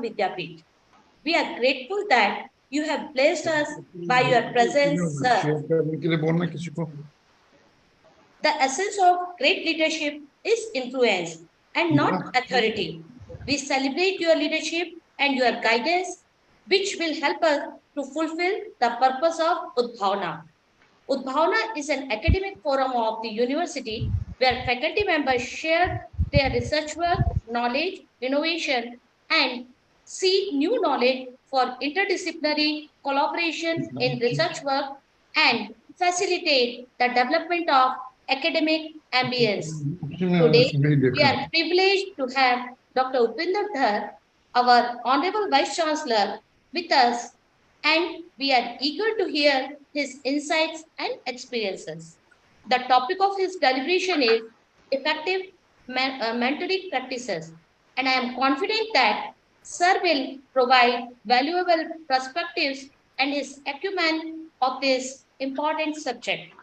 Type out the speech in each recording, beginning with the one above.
Vidyapeeth. We are grateful that you have blessed us by your presence, sir. The essence of great leadership is influence and not authority. We celebrate your leadership and your guidance, which will help us to fulfill the purpose of Udhbhavana. Udhbhavana is an academic forum of the university where faculty members share their research work, knowledge, innovation, and seek new knowledge for interdisciplinary collaboration in research work and facilitate the development of academic ambience. Today, we are privileged to have Dr. Upinder Dhar, our Honorable Vice Chancellor, with us, and we are eager to hear his insights and experiences. The topic of his deliberation is effective mentoring practices, and I am confident that Sir will provide valuable perspectives and his acumen of this important subject.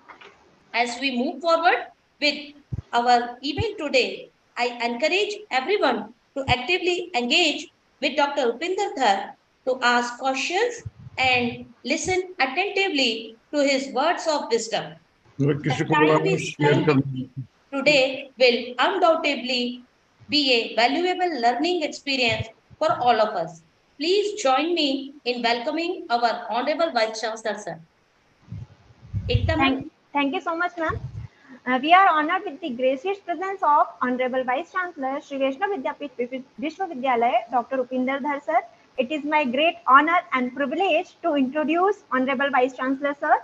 As we move forward with our event today, I encourage everyone to actively engage with Dr. Upinder Dhar to ask questions and listen attentively to his words of wisdom. The time we spend today will undoubtedly be a valuable learning experience for all of us. Please join me in welcoming our Honorable Vice Chancellor, sir. Thank you so much, ma'am. We are honored with the gracious presence of Honorable Vice Chancellor Shri Vaishnav Vidyapeeth Vishwavidyalaya, Dr. Upinder Dhar sir. It is my great honor and privilege to introduce Honorable Vice Chancellor sir.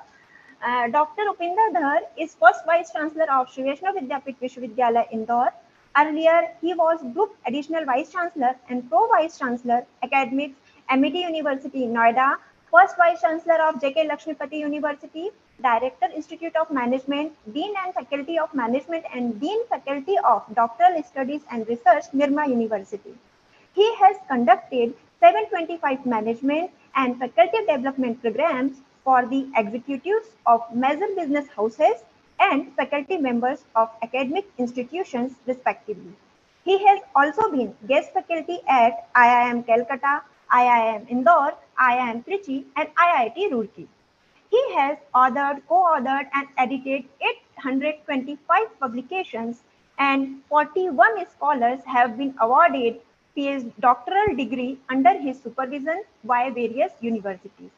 Dr. Upinder Dhar is first Vice Chancellor of Shri Vaishnav Vidyapeeth Vishwavidyalaya, Indore. Earlier, he was Group Additional Vice Chancellor and Pro Vice Chancellor, Academics, MET University, Noida, First Vice Chancellor of J.K. Lakshmipati University, Director Institute of Management, Dean and Faculty of Management and Dean Faculty of Doctoral Studies and Research, Nirma University. He has conducted 725 management and faculty development programs for the executives of major business houses and faculty members of academic institutions respectively. He has also been guest faculty at IIM Calcutta, IIM Indore, IIM Trichy and IIT Roorkee. He has authored, co-authored and edited 825 publications and 41 scholars have been awarded PhD doctoral degree under his supervision by various universities.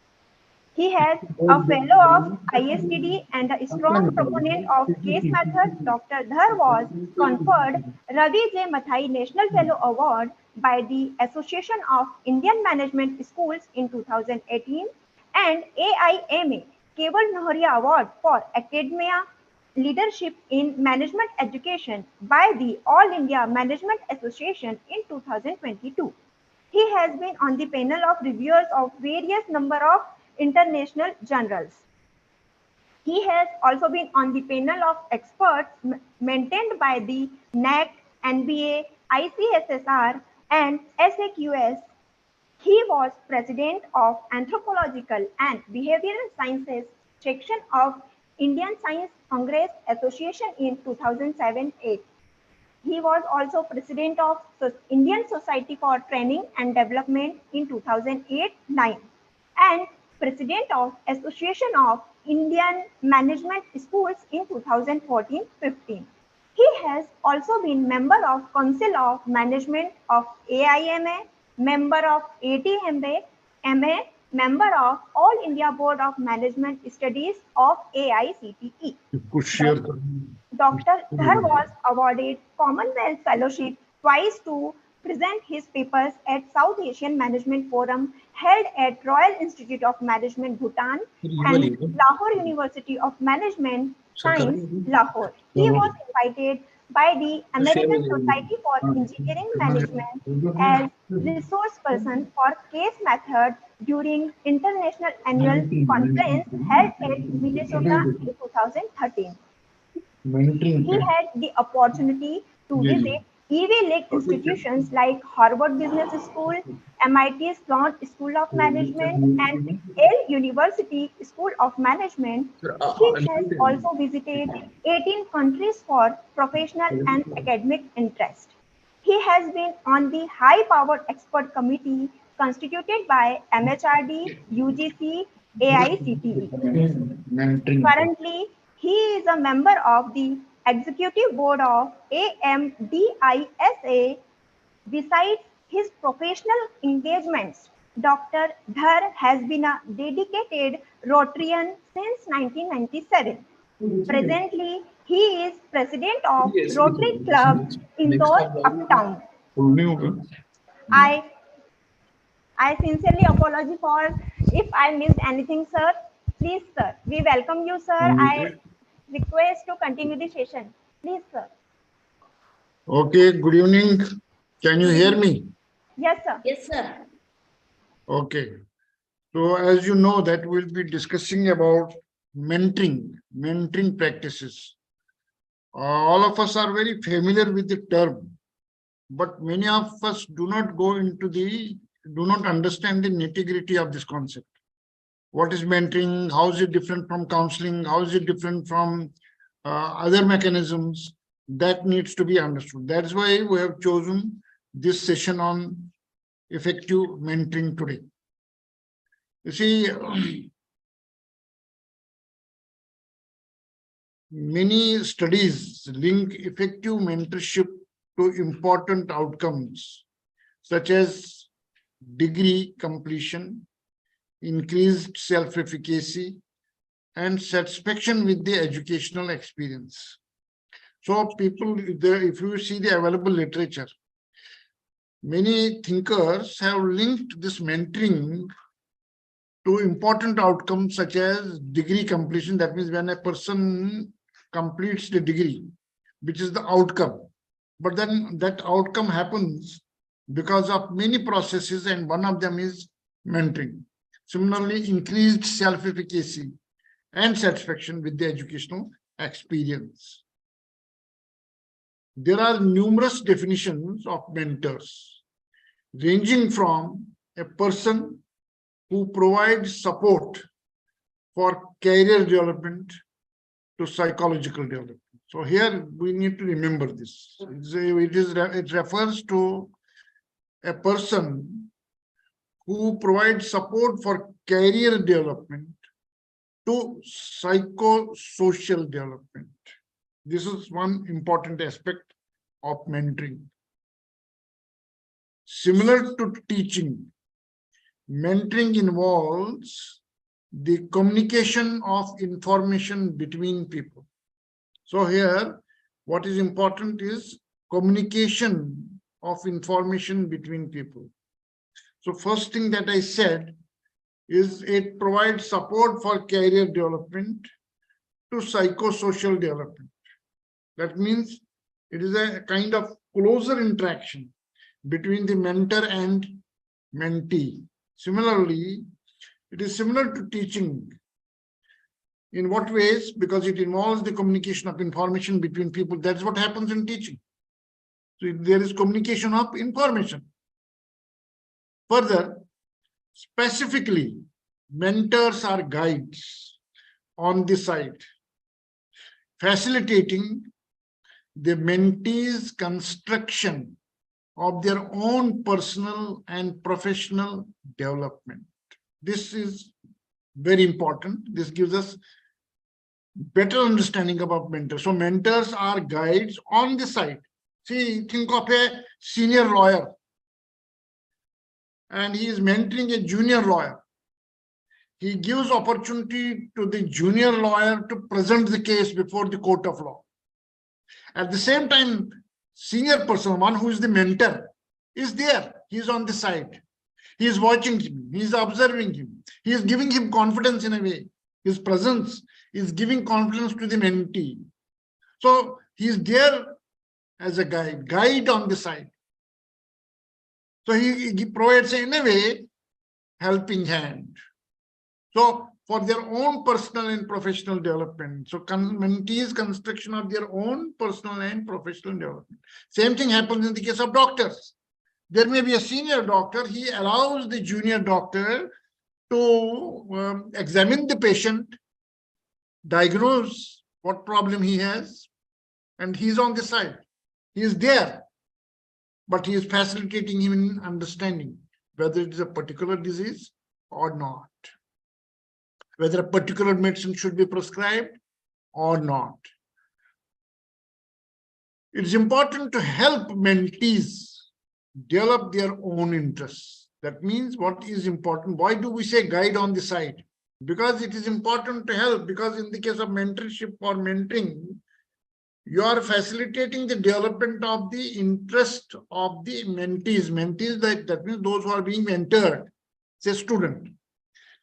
He has a fellow of ISTD and a strong proponent of case method. Dr. Dhar was conferred Ravi J. Mathai National Fellow Award by the Association of Indian Management Schools in 2018 and AIMA Keval Nahoria Award for Academia Leadership in Management Education by the All India Management Association in 2022. He has been on the panel of reviewers of various number of international journals. He has also been on the panel of experts maintained by the NAC, NBA, ICSSR, and SAQS. He was president of Anthropological and Behavioral Sciences section of Indian Science Congress Association in 2007-8. He was also president of Indian Society for Training and Development in 2008-9 and president of Association of Indian Management Schools in 2014-15. He has also been member of Council of Management of AIMA, member of ATMA, MA, member of All India Board of Management Studies of AICTE. Dr. Dhar was awarded Commonwealth Fellowship twice to present his papers at South Asian Management Forum held at Royal Institute of Management, Bhutan and Lahore University of Management Science, Lahore. He was invited by the American Society for Engineering Management as resource person for case method during International Annual Conference held at Minnesota in 2013. He had the opportunity to visit Ivy League institutions like Harvard Business School, MIT Sloan School of Management, and Yale University School of Management. He has also visited 18 countries for professional and academic interest. He He has been on the high-powered expert committee constituted by MHRD, UGC, AICTE. Currently, he is a member of the executive board of AMDISA. Besides his professional engagements, Dr. Dhar has been a dedicated Rotarian since 1997. Presently, he is president of Rotary Club Indore Uptown. I sincerely apologize for if I missed anything, sir. Please, sir. We welcome you, sir. I request to continue the session. Please, sir. Okay, good evening. Can you hear me? Yes, sir. Yes, sir. Okay. So as you know that we'll be discussing about mentoring practices. All of us are very familiar with the term, but many of us do not understand the nitty-gritty of this concept. What is mentoring? How is it different from counseling? How is it different from other mechanisms? That needs to be understood. That's why we have chosen this session on effective mentoring today. You see, many studies link effective mentorship to important outcomes such as degree completion, increased self-efficacy, and satisfaction with the educational experience. So people, if you see the available literature, many thinkers have linked this mentoring to important outcomes such as degree completion. That means when a person completes the degree, which is the outcome. But then that outcome happens because of many processes, and one of them is mentoring. Similarly, increased self-efficacy and satisfaction with the educational experience. There are numerous definitions of mentors, ranging from a person who provides support for career development to psychological development. So here we need to remember this. It refers to a person who provides support for career development to psychosocial development. This is one important aspect of mentoring. Similar to teaching, mentoring involves the communication of information between people. So here, what is important is communication of information between people. So first thing that I said is it provides support for career development to psychosocial development. That means it is a kind of closer interaction between the mentor and mentee. Similarly, it is similar to teaching. In what ways? Because it involves the communication of information between people. That's what happens in teaching. So there is communication of information. Further, specifically, mentors are guides on the side, facilitating the mentee's construction of their own personal and professional development. This is very important. This gives us better understanding about mentors. So mentors are guides on the side. See, think of a senior lawyer and he is mentoring a junior lawyer. He gives opportunity to the junior lawyer to present the case before the court of law. At the same time, senior person, one who is the mentor, is there. He is on the side. He is watching him. He is observing him. He is giving him confidence in a way. His presence is giving confidence to the mentee. So he is there as a guide on the side. So he provides, in a way, helping hand. So for their own personal and professional development. So mentees construction of their own personal and professional development. Same thing happens in the case of doctors. There may be a senior doctor. He allows the junior doctor to examine the patient, diagnose what problem he has, and he's on the side. He is there. but he is facilitating him in understanding whether it is a particular disease or not, whether a particular medicine should be prescribed or not. It's important to help mentees develop their own interests. That means what is important. Why do we say guide on the side? Because it is important to help, because in the case of mentorship or mentoring, you are facilitating the development of the interest of the mentees. Mentees, that means those who are being mentored, say student.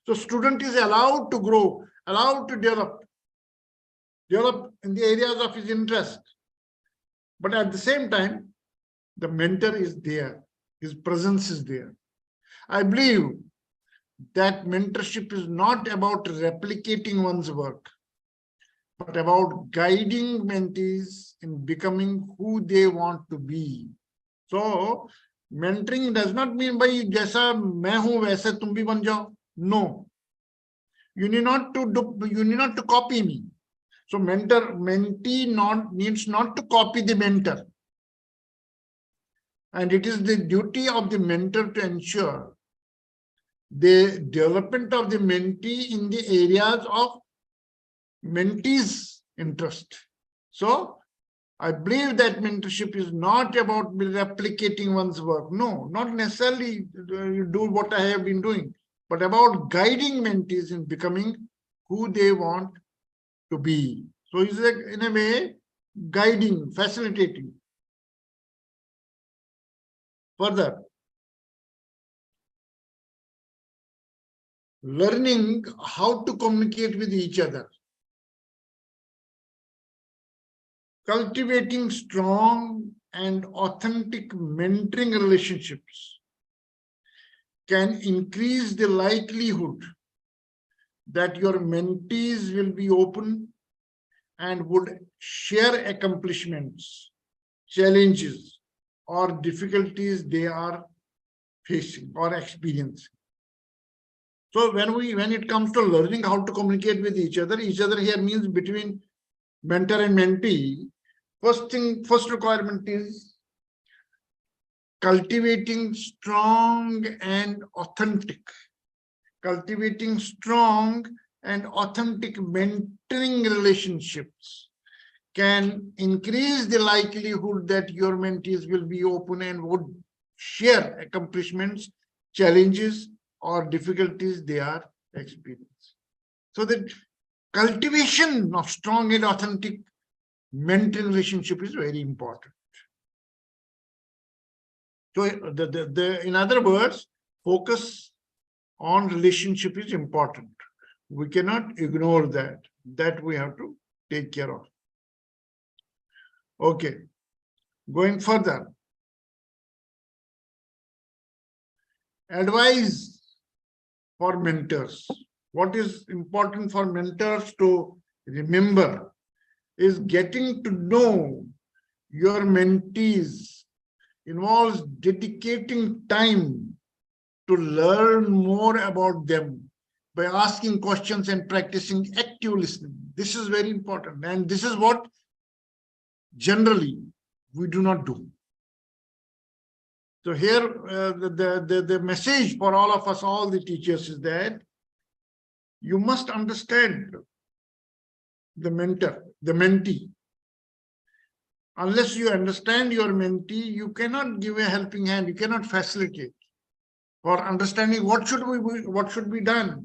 So student is allowed to grow, allowed to develop in the areas of his interest. But at the same time, the mentor is there, his presence is there. I believe that mentorship is not about replicating one's work, but about guiding mentees in becoming who they want to be. So, mentoring does not mean by jaisa main hu waise tum bhi ban jao. No. You need not to copy me. So mentee needs not to copy the mentor. And it is the duty of the mentor to ensure the development of the mentee in the areas of mentee's interest. So I believe that mentorship is not about replicating one's work. No, not necessarily you do what I have been doing, but about guiding mentees in becoming who they want to be. So it's like, in a way, guiding, facilitating. Further, learning how to communicate with each other, cultivating strong and authentic mentoring relationships can increase the likelihood that your mentees will be open and would share accomplishments, challenges, or difficulties they are facing or experiencing. So when it comes to learning how to communicate with each other here means between mentor and mentee. First requirement is cultivating strong and authentic mentoring relationships can increase the likelihood that your mentees will be open and would share accomplishments, challenges, or difficulties they are experiencing. So the cultivation of strong and authentic mentoring relationship is very important. So in other words, focus on relationship is important. We cannot ignore that. That we have to take care of. Okay, going further. Advice for mentors. What is important for mentors to remember is getting to know your mentees involves dedicating time to learn more about them by asking questions and practicing active listening. This is very important, and this is what generally we do not do. So here the message for all of us, all the teachers, is that you must understand the mentor, the mentee. Unless you understand your mentee, you cannot give a helping hand, you cannot facilitate for understanding what should be done.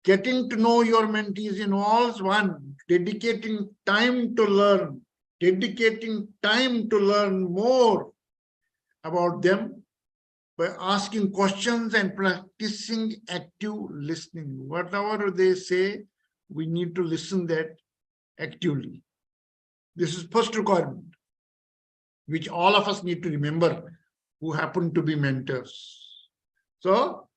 Getting to know your mentees involves one, dedicating time to learn more about them by asking questions and practicing active listening. Whatever they say, we need to listen that actively. This is first requirement, which all of us need to remember who happen to be mentors. So,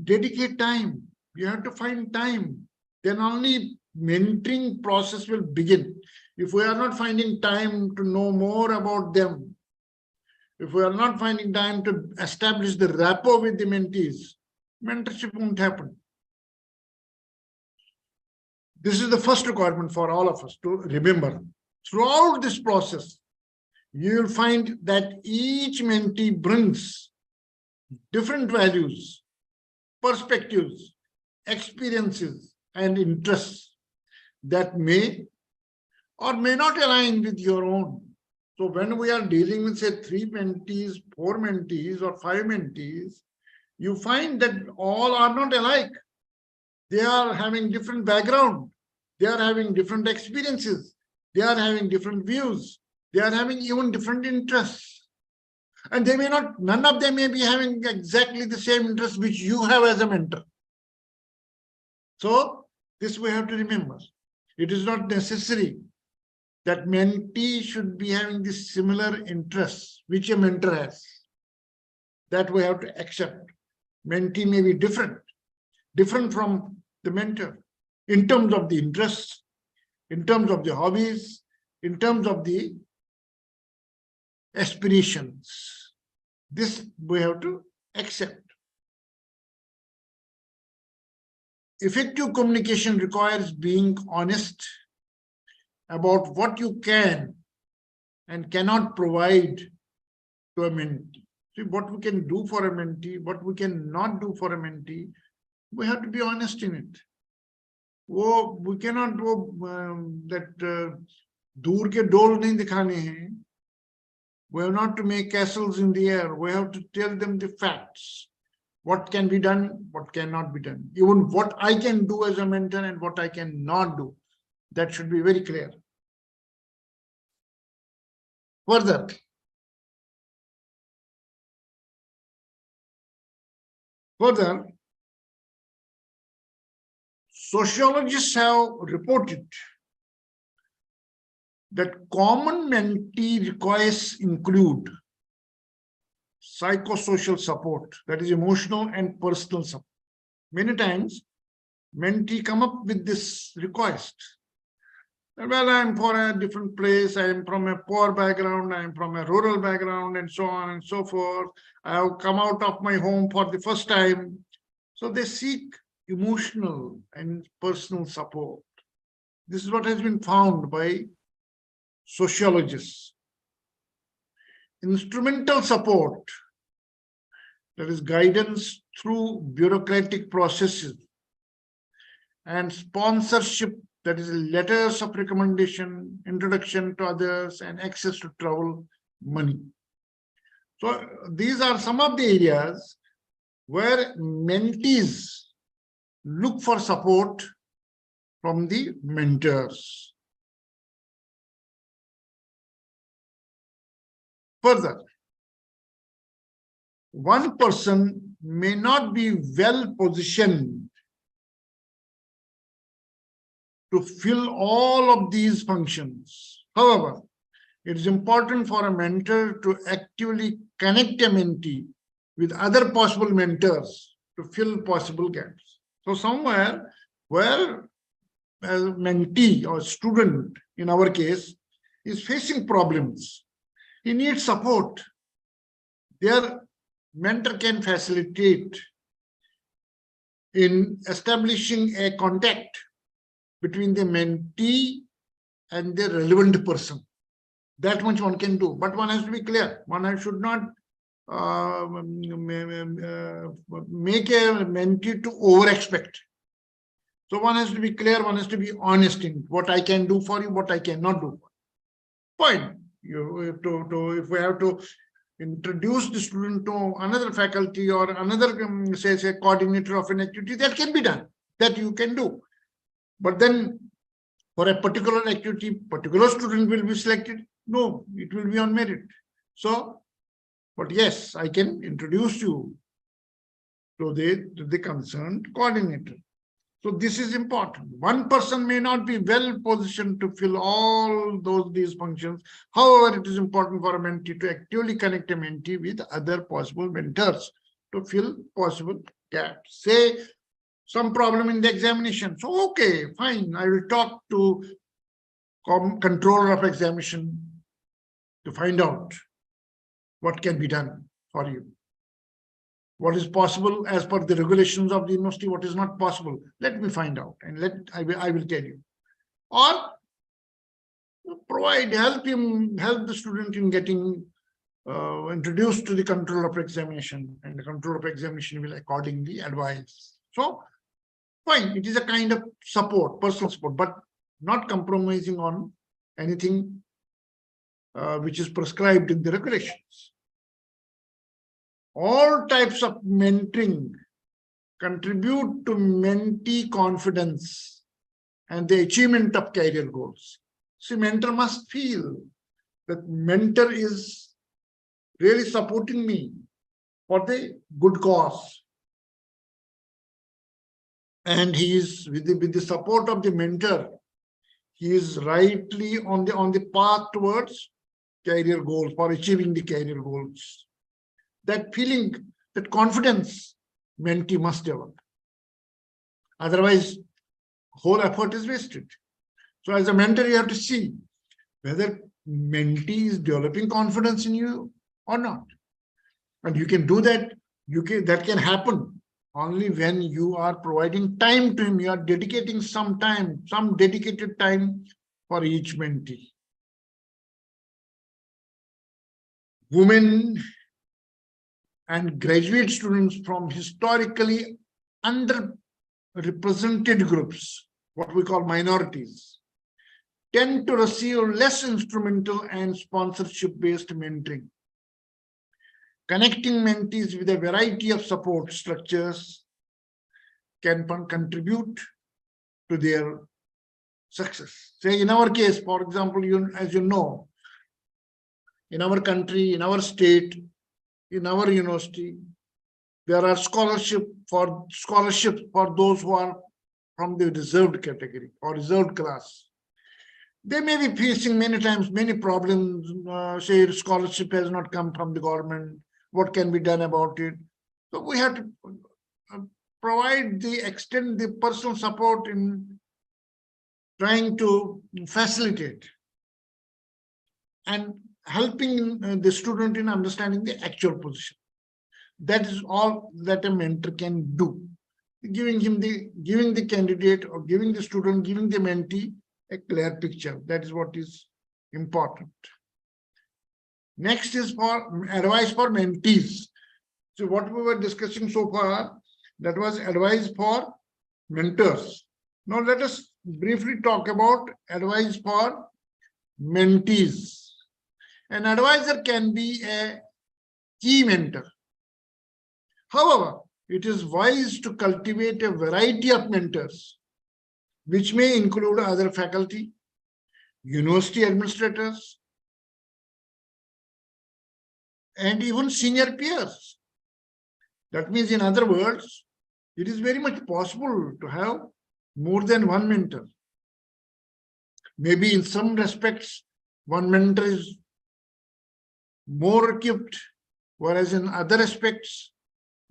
dedicate time. You have to find time. Then only mentoring process will begin. If we are not finding time to know more about them, if we are not finding time to establish the rapport with the mentees, mentorship won't happen. This is the first requirement for all of us to remember. Throughout this process, you will find that each mentee brings different values, perspectives, experiences, and interests that may or may not align with your own. So when we are dealing with, say, 3 mentees, 4 mentees, or 5 mentees, you find that all are not alike. They are having different background. They are having different experiences. They are having different views. They are having even different interests. And they may not, none of them may be having exactly the same interest which you have as a mentor. So this we have to remember. It is not necessary that mentee should be having the similar interests which a mentor has. That we have to accept. Mentee may be different from the mentor in terms of the interests, in terms of the hobbies, in terms of the aspirations. This we have to accept. Effective communication requires being honest about what you can and cannot provide to a mentee. See, what we can do for a mentee, what we cannot do for a mentee, we have to be honest in it. Oh, we cannot do that dur ke dol nahi dikhane hain. We have not to make castles in the air. We have to tell them the facts. What can be done, what cannot be done. Even what I can do as a mentor and what I cannot do. That should be very clear. Further, sociologists have reported that common mentee requests include psychosocial support, that is emotional and personal support. Many times, mentee come up with this request. Well, I'm for a different place, I am from a poor background, I am from a rural background, and so on and so forth. I have come out of my home for the first time. So they seek emotional and personal support. This is what has been found by sociologists. Instrumental support, that is guidance through bureaucratic processes, and sponsorship, that is letters of recommendation, introduction to others, and access to travel money. So these are some of the areas where mentees look for support from the mentors. Further, one person may not be well positioned to fill all of these functions. However, it is important for a mentor to actively connect a mentee with other possible mentors to fill possible gaps. So somewhere where a mentee or student, in our case, is facing problems, he needs support, their mentor can facilitate in establishing a contact between the mentee and the relevant person. That much one can do, but one has to be clear. One should not make a mentee to over-expect. So one has to be clear, one has to be honest in what I can do for you, what I cannot do for you. Fine. If we have to introduce the student to another faculty or another, say coordinator of an activity, that can be done, that you can do. But then for a particular activity, particular student will be selected. No, it will be on merit. So, but yes, I can introduce you to the concerned coordinator. So this is important. One person may not be well positioned to fill all these functions. However, it is important for a mentee to actively connect a mentee with other possible mentors to fill possible gaps. Say some problem in the examination. So, okay, fine. I will talk to controller of examination to find out what can be done for you. What is possible as per the regulations of the university, what is not possible. Let me find out and I will tell you. Or help the student in getting introduced to the control of examination, and the control of examination will accordingly advise. So, fine, it is a kind of support, personal support, but not compromising on anything which is prescribed in the regulations. All types of mentoring contribute to mentee confidence and the achievement of career goals. See, mentor must feel that mentor is really supporting me for the good cause. And he is, with the support of the mentor, he is rightly on the path towards career goals, for achieving the career goals. That feeling, that confidence, mentee must develop. Otherwise, whole effort is wasted. So as a mentor, you have to see whether mentee is developing confidence in you or not. And you can do that. That can happen only when you are providing time to him. You are dedicating some time, some dedicated time for each mentee. Women and graduate students from historically underrepresented groups, what we call minorities, tend to receive less instrumental and sponsorship-based mentoring. Connecting mentees with a variety of support structures can contribute to their success. Say in our case, for example, as you know, in our country, in our state, in our university, there are scholarships for those who are from the reserved category or reserved class. They may be facing many times many problems. Say scholarship has not come from the government. What can be done about it? So we have to provide extend the personal support in trying to facilitate and helping the student in understanding the actual position. That is all that a mentor can do. Giving the candidate, or giving the student, giving the mentee a clear picture. That is what is important. Next is for advice for mentees. So what we were discussing so far, that was advice for mentors. Now let us briefly talk about advice for mentees. An advisor can be a key mentor. However, it is wise to cultivate a variety of mentors, which may include other faculty, university administrators, and even senior peers. That means, in other words, it is very much possible to have more than one mentor. Maybe in some respects, one mentor is more equipped, whereas in other aspects,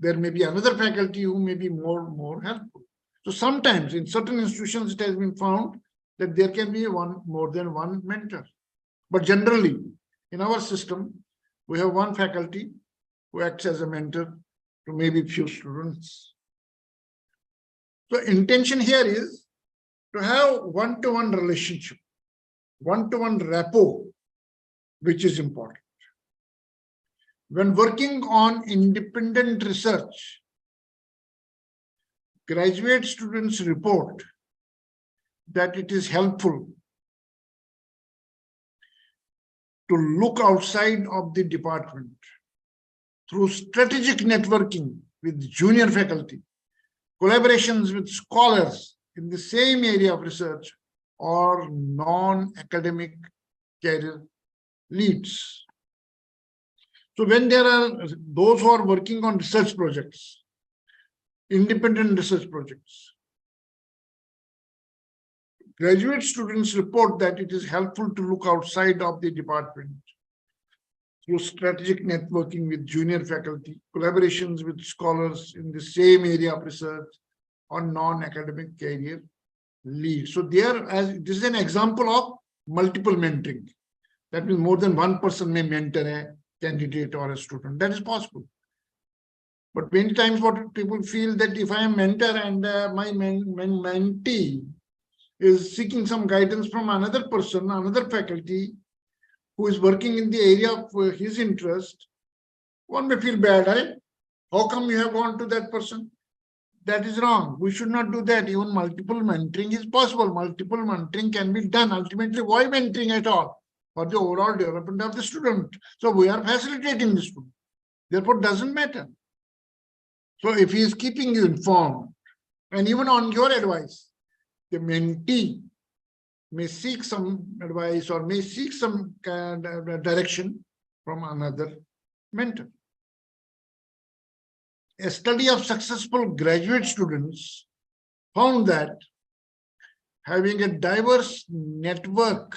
there may be another faculty who may be more helpful. So sometimes in certain institutions, it has been found that there can be more than one mentor. But generally, in our system, we have one faculty who acts as a mentor to maybe few students. So intention here is to have one-to-one relationship, one-to-one rapport, which is important. When working on independent research, graduate students report that it is helpful to look outside of the department through strategic networking with junior faculty, collaborations with scholars in the same area of research, or non-academic career leads. So when there are those who are working on research projects, independent research projects, graduate students report that it is helpful to look outside of the department through strategic networking with junior faculty, collaborations with scholars in the same area of research, on non-academic career leads. So this is an example of multiple mentoring. That means more than one person may mentor a candidate or a student. That is possible. But many times what people feel that if I am mentor and my mentee is seeking some guidance from another person, another faculty who is working in the area of his interest, one may feel bad. How come you have gone to that person? That is wrong. We should not do that. Even multiple mentoring is possible. Multiple mentoring can be done. Ultimately, why mentoring at all? For the overall development of the student. So we are facilitating the student. Therefore, it doesn't matter. So if he is keeping you informed, and even on your advice, the mentee may seek some advice or may seek some kind of direction from another mentor. A study of successful graduate students found that having a diverse network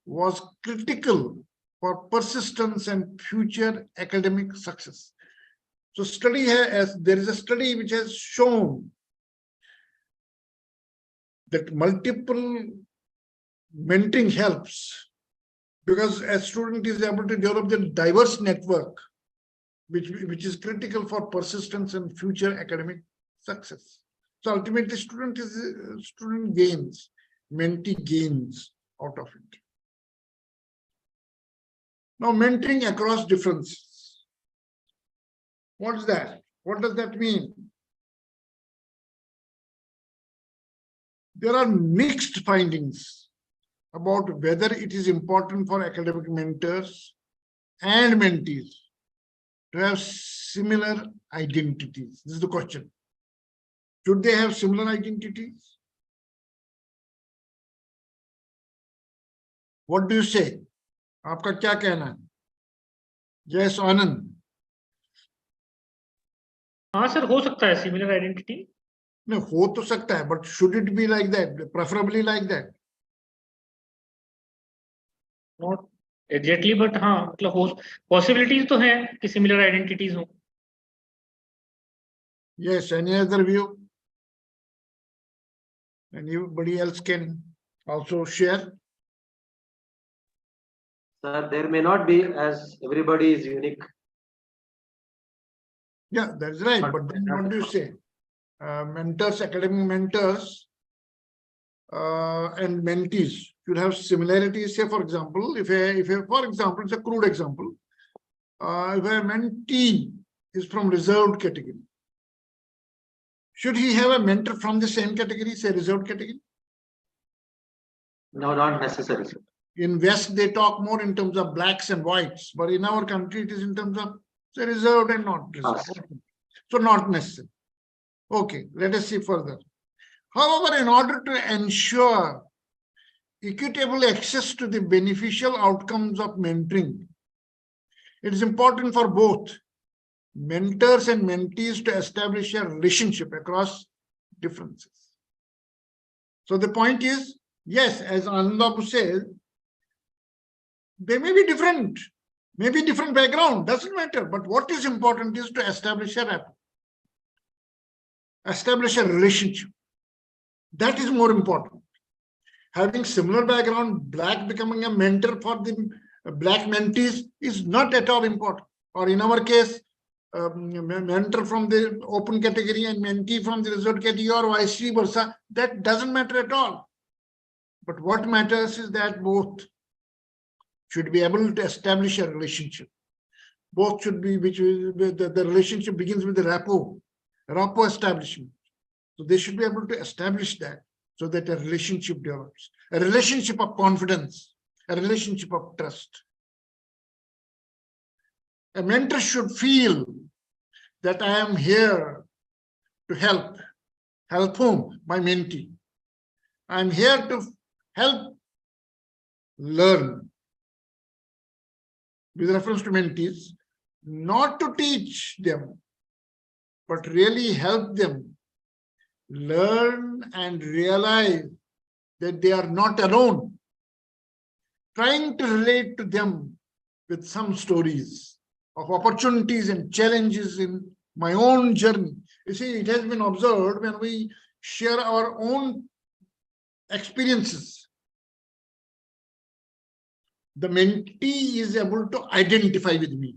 was critical for persistence and future academic success. So there is a study which has shown that multiple mentoring helps because a student is able to develop the diverse network which is critical for persistence and future academic success. So ultimately student gains, mentee gains out of it. Now mentoring across differences. What's that? What does that mean? There are mixed findings about whether it is important for academic mentors and mentees to have similar identities. This is the question. Should they have similar identities? What do you say? आपका क्या कहना है? Yes, Anand. हाँ sir, हो सकता है similar identity. नहीं, हो तो सकता है, but should it be like that? Preferably like that? Not exactly, but हाँ मतलब हो पॉसिबिलिटीज तो है कि सिमिलर आइडेंटिटीज हो. Yes, any other view? Anybody else can also share? Sir, there may not be, as everybody is unique. Yeah, that's right. But then what do you say? Mentors, academic mentors, and mentees should have similarities. Say, for example, for example, it's a crude example. If a mentee is from reserved category, should he have a mentor from the same category, say reserved category? No, not necessary, sir. In West, they talk more in terms of blacks and whites, but in our country, it is in terms of say reserved and not reserved. So not necessary. Okay, let us see further. However, in order to ensure equitable access to the beneficial outcomes of mentoring, it is important for both mentors and mentees to establish a relationship across differences. So the point is, yes, as Anandabu says, they may be different, maybe different background, doesn't matter. But what is important is to establish a rapport, establish a relationship. That is more important. Having similar background, black becoming a mentor for the black mentees is not at all important. Or in our case, mentor from the open category and mentee from the reserved category or vice versa, that doesn't matter at all. But what matters is that both should be able to establish a relationship. Both should be, the relationship begins with the rapport establishment. So they should be able to establish that so that a relationship develops, a relationship of confidence, a relationship of trust. A mentor should feel that I am here to help. Help whom? My mentee. I'm here to help learn. With reference to mentees, not to teach them, but really help them learn and realize that they are not alone. Trying to relate to them with some stories of opportunities and challenges in my own journey. You see, it has been observed when we share our own experiences, the mentee is able to identify with me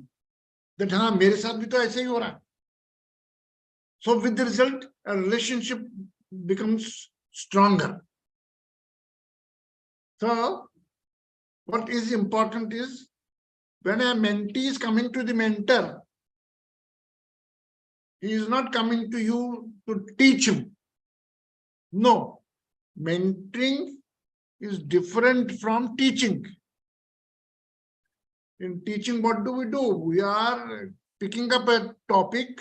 that हाँ मेरे साथ भी तो ऐसे ही हो रहा है. So with the result, a relationship becomes stronger. So what is important is when a mentee is coming to the mentor, he is not coming to you to teach him. No, mentoring is different from teaching. In teaching, what do? We are picking up a topic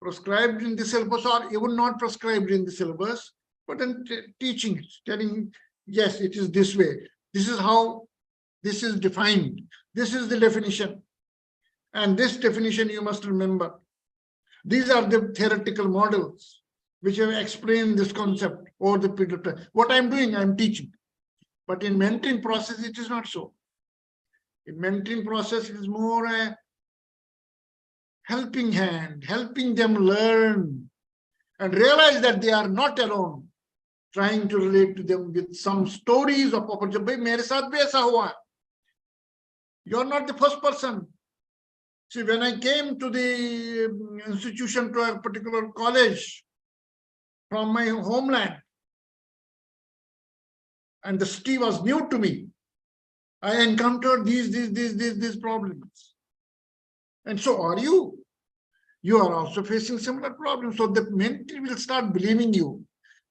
prescribed in the syllabus or even not prescribed in the syllabus, but then teaching, telling, yes, it is this way. This is how this is defined. This is the definition. And this definition you must remember. These are the theoretical models which have explained this concept over the period of time. What I'm doing, I'm teaching. But in mentoring process, it is not so. In mentoring process, it is more a helping hand, helping them learn and realize that they are not alone, trying to relate to them with some stories of opportunity. Mere saath bhi aisa hua. You're not the first person. See, when I came to the institution, to a particular college from my homeland, and the city was new to me, I encountered these problems. And so are you. You are also facing similar problems. So the mentee will start believing you.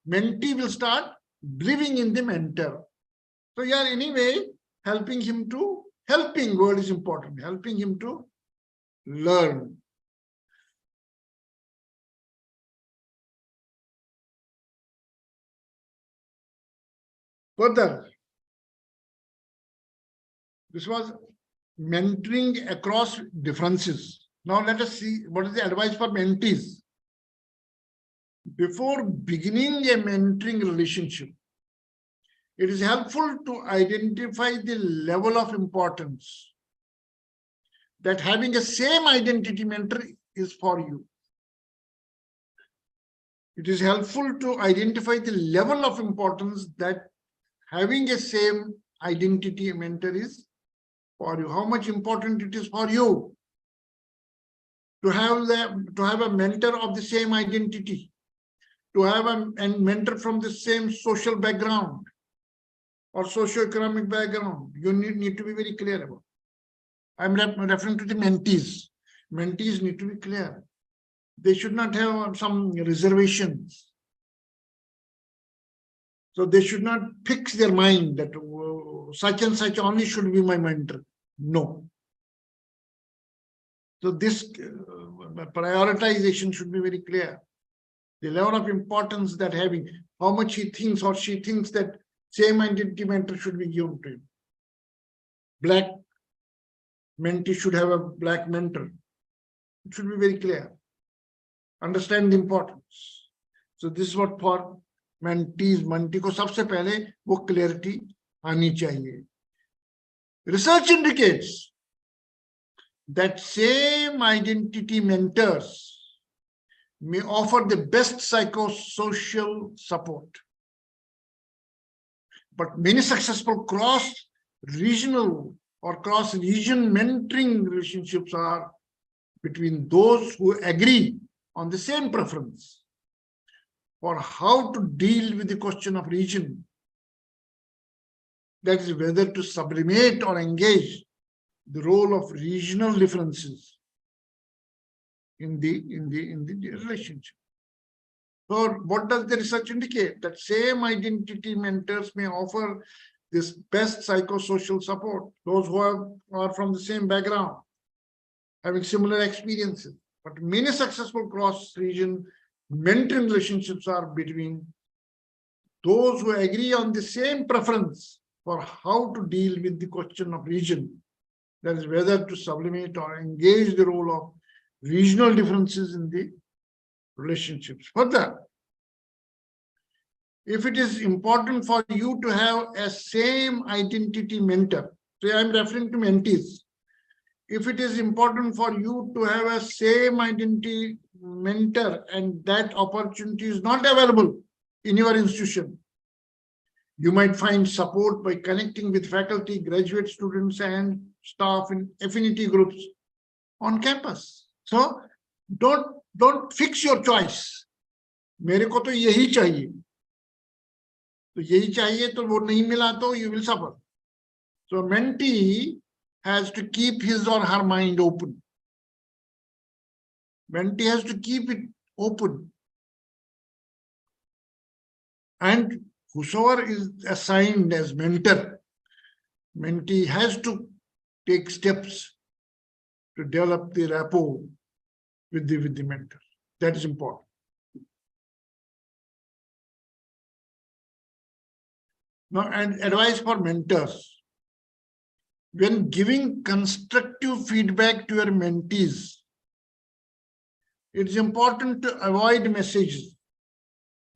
Mentee will start believing in the mentor. So you are anyway helping him to, helping word is important, helping him to learn. Further, this was mentoring across differences. Now let us see what is the advice for mentees. Before beginning a mentoring relationship, it is helpful to identify the level of importance that having a same identity mentor is for you. It is helpful to identify the level of importance that having a same identity mentor is for you. How much important it is for you to have a mentor of the same identity, to have a mentor from the same social background or socio-economic background. You need to be very clear about. I'm referring to the mentees. Mentees need to be clear. They should not have some reservations. So they should not fix their mind that such and such only should be my mentor. No. So this prioritization should be very clear. The level of importance that having, how much he thinks or she thinks that same identity mentor should be given to him. Black mentee should have a black mentor. It should be very clear. Understand the importance. So this is what for mentees. Mentee को सबसे पहले वो clarity आनी चाहिए. Research indicates that same identity mentors may offer the best psychosocial support. But many successful cross-regional or cross-region mentoring relationships are between those who agree on the same preference for how to deal with the question of region. That is whether to sublimate or engage the role of regional differences in the relationship. So what does the research indicate? That same identity mentors may offer this best psychosocial support. Those who are from the same background, having similar experiences. But many successful cross-region mentoring relationships are between those who agree on the same preference for how to deal with the question of region. That is whether to sublimate or engage the role of regional differences in the relationships. Further, if it is important for you to have a same identity mentor, so I am referring to mentees. If it is important for you to have a same identity mentor and that opportunity is not available in your institution, you might find support by connecting with faculty, graduate students, and staff in affinity groups on campus. So don't fix your choice. मेरे को तो यही चाहिए. तो यही चाहिए, तो वो नहीं मिला तो you will suffer. So mentee has to keep his or her mind open. Mentee has to keep it open. And whosoever is assigned as mentor, mentee has to take steps to develop the rapport with the mentor. That is important. Now, and advice for mentors. When giving constructive feedback to your mentees, it is important to avoid messages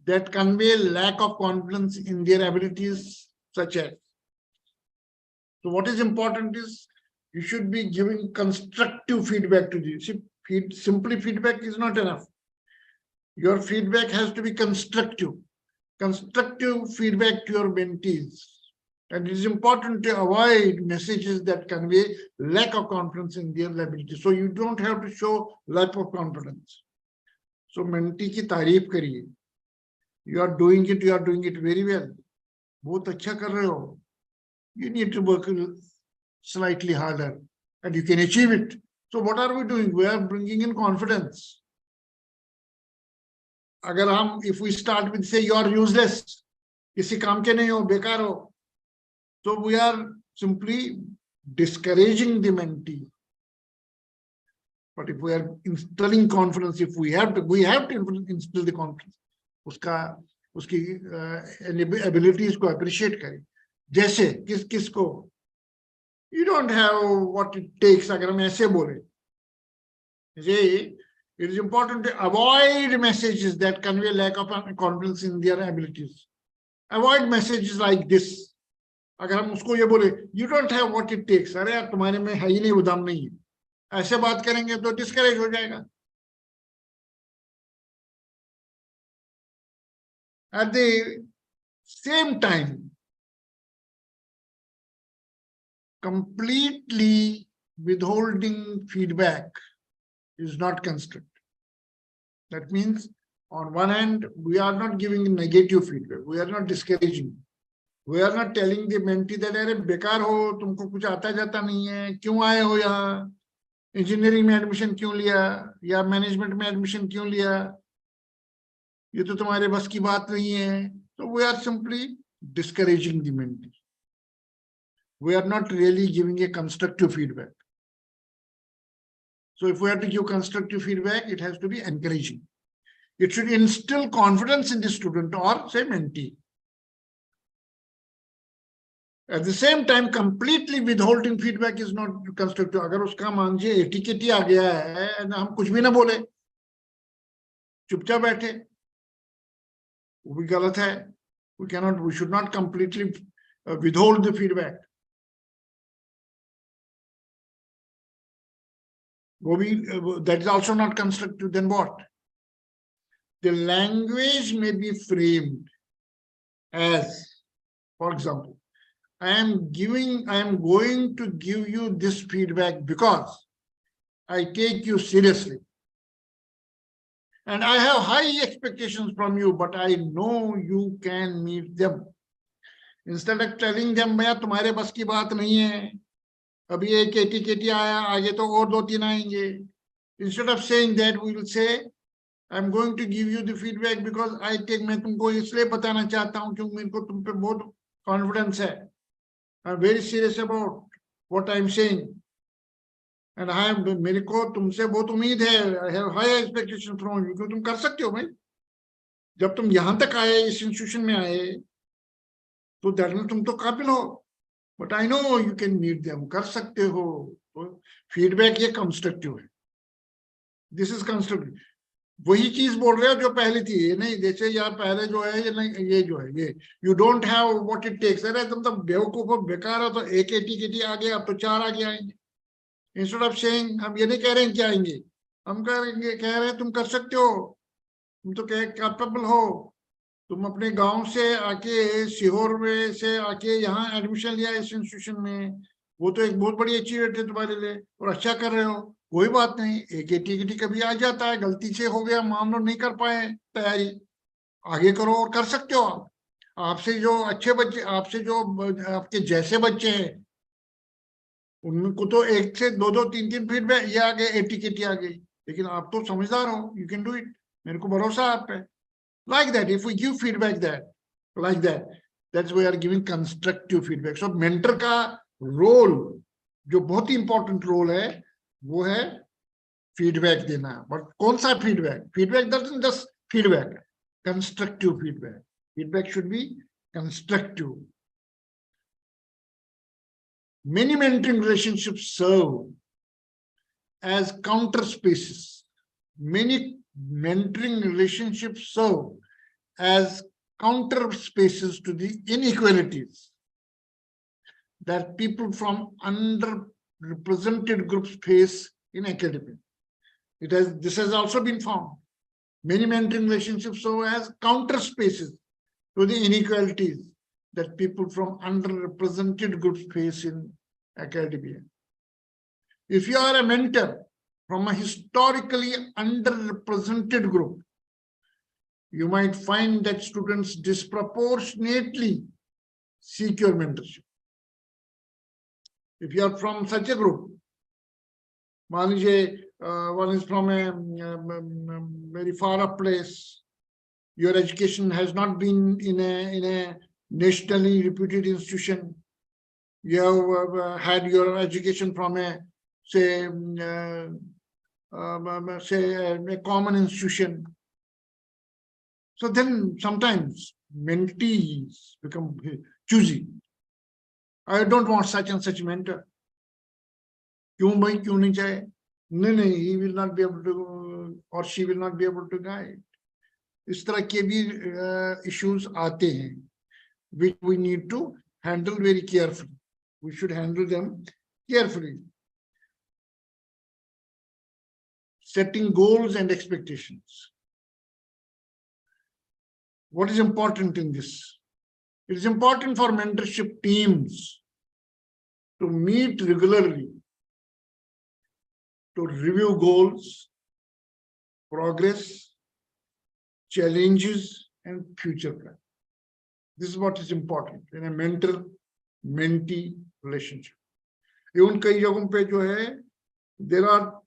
that convey lack of confidence in their abilities, such as. So what is important is you should be giving constructive feedback to them. See, simply feedback is not enough. Your feedback has to be constructive. Constructive feedback to your mentees. And it is important to avoid messages that convey lack of confidence in their ability. So you don't have to show lack of confidence. So mentee ki tareef kariye. You are doing it very well. Bahut acha kar rahe ho. You need to work slightly harder and you can achieve it. So what are we doing? We are bringing in confidence. Agar hum, if we start with say you are useless, kisi kaam ke nahi ho, bekar ho, so we are simply discouraging the mentee. But if we are instilling confidence, if we have to instill the confidence. उसकी abilities को appreciate करें. जैसे किसको? You don't have what it takes. अगर हम ऐसे बोले, it is important to avoid messages that convey lack of confidence in their abilities. Avoid messages like this. अगर हम उसको ये बोले, you don't have what it takes. अरे यार तुम्हारे में है ही नहीं, उदाम नहीं है. ऐसे बात करेंगे तो डिस्करेज हो जाएगा. At the same time, completely withholding feedback is not constructive. That means, on one hand, we are not giving negative feedback. We are not discouraging. We are not telling the mentee that अरे बेकार हो, तुमको कुछ आता जाता नहीं है, क्यों आए हो यहाँ, इंजीनियरिंग में एडमिशन क्यों लिया या मैनेजमेंट में एडमिशन क्यों लिया, ये तो तुम्हारे बस की बात नहीं है. So we are simply discouraging the mentee. We are not really giving a constructive feedback. So if we have to give constructive feedback, it has to be encouraging. It should instill confidence in the student or say mentee. At the same time, completely withholding feedback is not constructive. अगर उसका मान लीजिए etiquette आ गया है, हम कुछ भी ना बोले, चुपचाप बैठे, वो भी गलत है. We should not completely withhold the feedback. That is also not constructive. Then what? The language may be framed as, for example, I am going to give you this feedback because I take you seriously. And I have high expectations from you, but I know you can meet them. Instead of telling them, भैया तुम्हारे बस की बात नहीं है, अभी एक etiquette आया, आगे तो और 2-3 आएंगे. Instead of saying that, we will say, I'm going to give you the feedback because मैं तुमको इसलिए बताना चाहता हूँ क्योंकि मेरे को तुम पे बहुत confidence है. I'm very serious about what I'm saying. And मेरे को तुमसे बहुत उम्मीद है. I have high expectations from you. क्यों तुम कर सकते हो भाई. जब तुम यहाँ तक आए, इस इंस्टीट्यूशन में आए, तो दैट मींस तुम तो काबिल हो. But I know you can meet them. कर सकते हो. तो फीडबैक ये कंस्ट्रक्टिव है. This is constructive. वही चीज बोल रहे हो जो पहले थी. ये नहीं जैसे यार पहले जो है ये नहीं, ये जो है ये you don't have what it takes. अरे तुम तो बेवकूफ हो, बेकार हो, तो एक एटिकेट आ गया, अब तो 4 आगे आएंगे. Instead of saying, हम ये नहीं कह रहे हैं क्या आएंगे, हम कह रहे हैं तुम कर सकते हो, तुम तो कैपेबल हो, तुम अपने गांव से आके, सीहोर में से आके यहाँ एडमिशन लिया इस इंस्टीट्यूशन में, वो तो एक बहुत बड़ी अचीवमेंट है तुम्हारे लिए और अच्छा कर रहे हो. कोई बात नहीं, एक एटिकेटी कभी आ जाता है, गलती से हो गया, मान लो नहीं कर पाए तैयारी, आगे करो और कर सकते हो आप. आपसे जो अच्छे बच्चे, आपसे जो आपके जैसे बच्चे हैं, उनको तो 1 से 2 3 फीडबैक ये आ गए, 80 आ गई, लेकिन आप तो समझदार हो, यू कैन डू इट, मेरे को भरोसा है आप पे. Like that, if we give feedback like that, that's why we are giving constructive feedback. So mentor का role, जो बहुत ही important role है, वो है feedback देना. But कौन सा feedback? Feedback doesn't just feedback. Constructive feedback. Feedback should be constructive. Many mentoring relationships serve as counter spaces. Many mentoring relationships serve as counter spaces to the inequalities that people from underrepresented groups face in academia. This has also been found. Many mentoring relationships serve as counter spaces to the inequalities that people from underrepresented groups face in academia. If you are a mentor from a historically underrepresented group, you might find that students disproportionately seek your mentorship. If you are from such a group, one is from a very far up place, your education has not been in a nationally reputed institution, you have had your education from a common institution. So then sometimes mentees become choosy. I don't want such and such mentor. Kyun bhai, kyun nahi chahe? No, he will not be able to, or she will not be able to guide. इस तरह के भी issues आते हैं, which we need to handle very carefully. We should handle them carefully. Setting goals and expectations. What is important in this? It is important for mentorship teams to meet regularly, to review goals, progress, challenges, and future plans. This is what is important in a mentor-mentee relationship. Even कई जगहों पे जो है, there are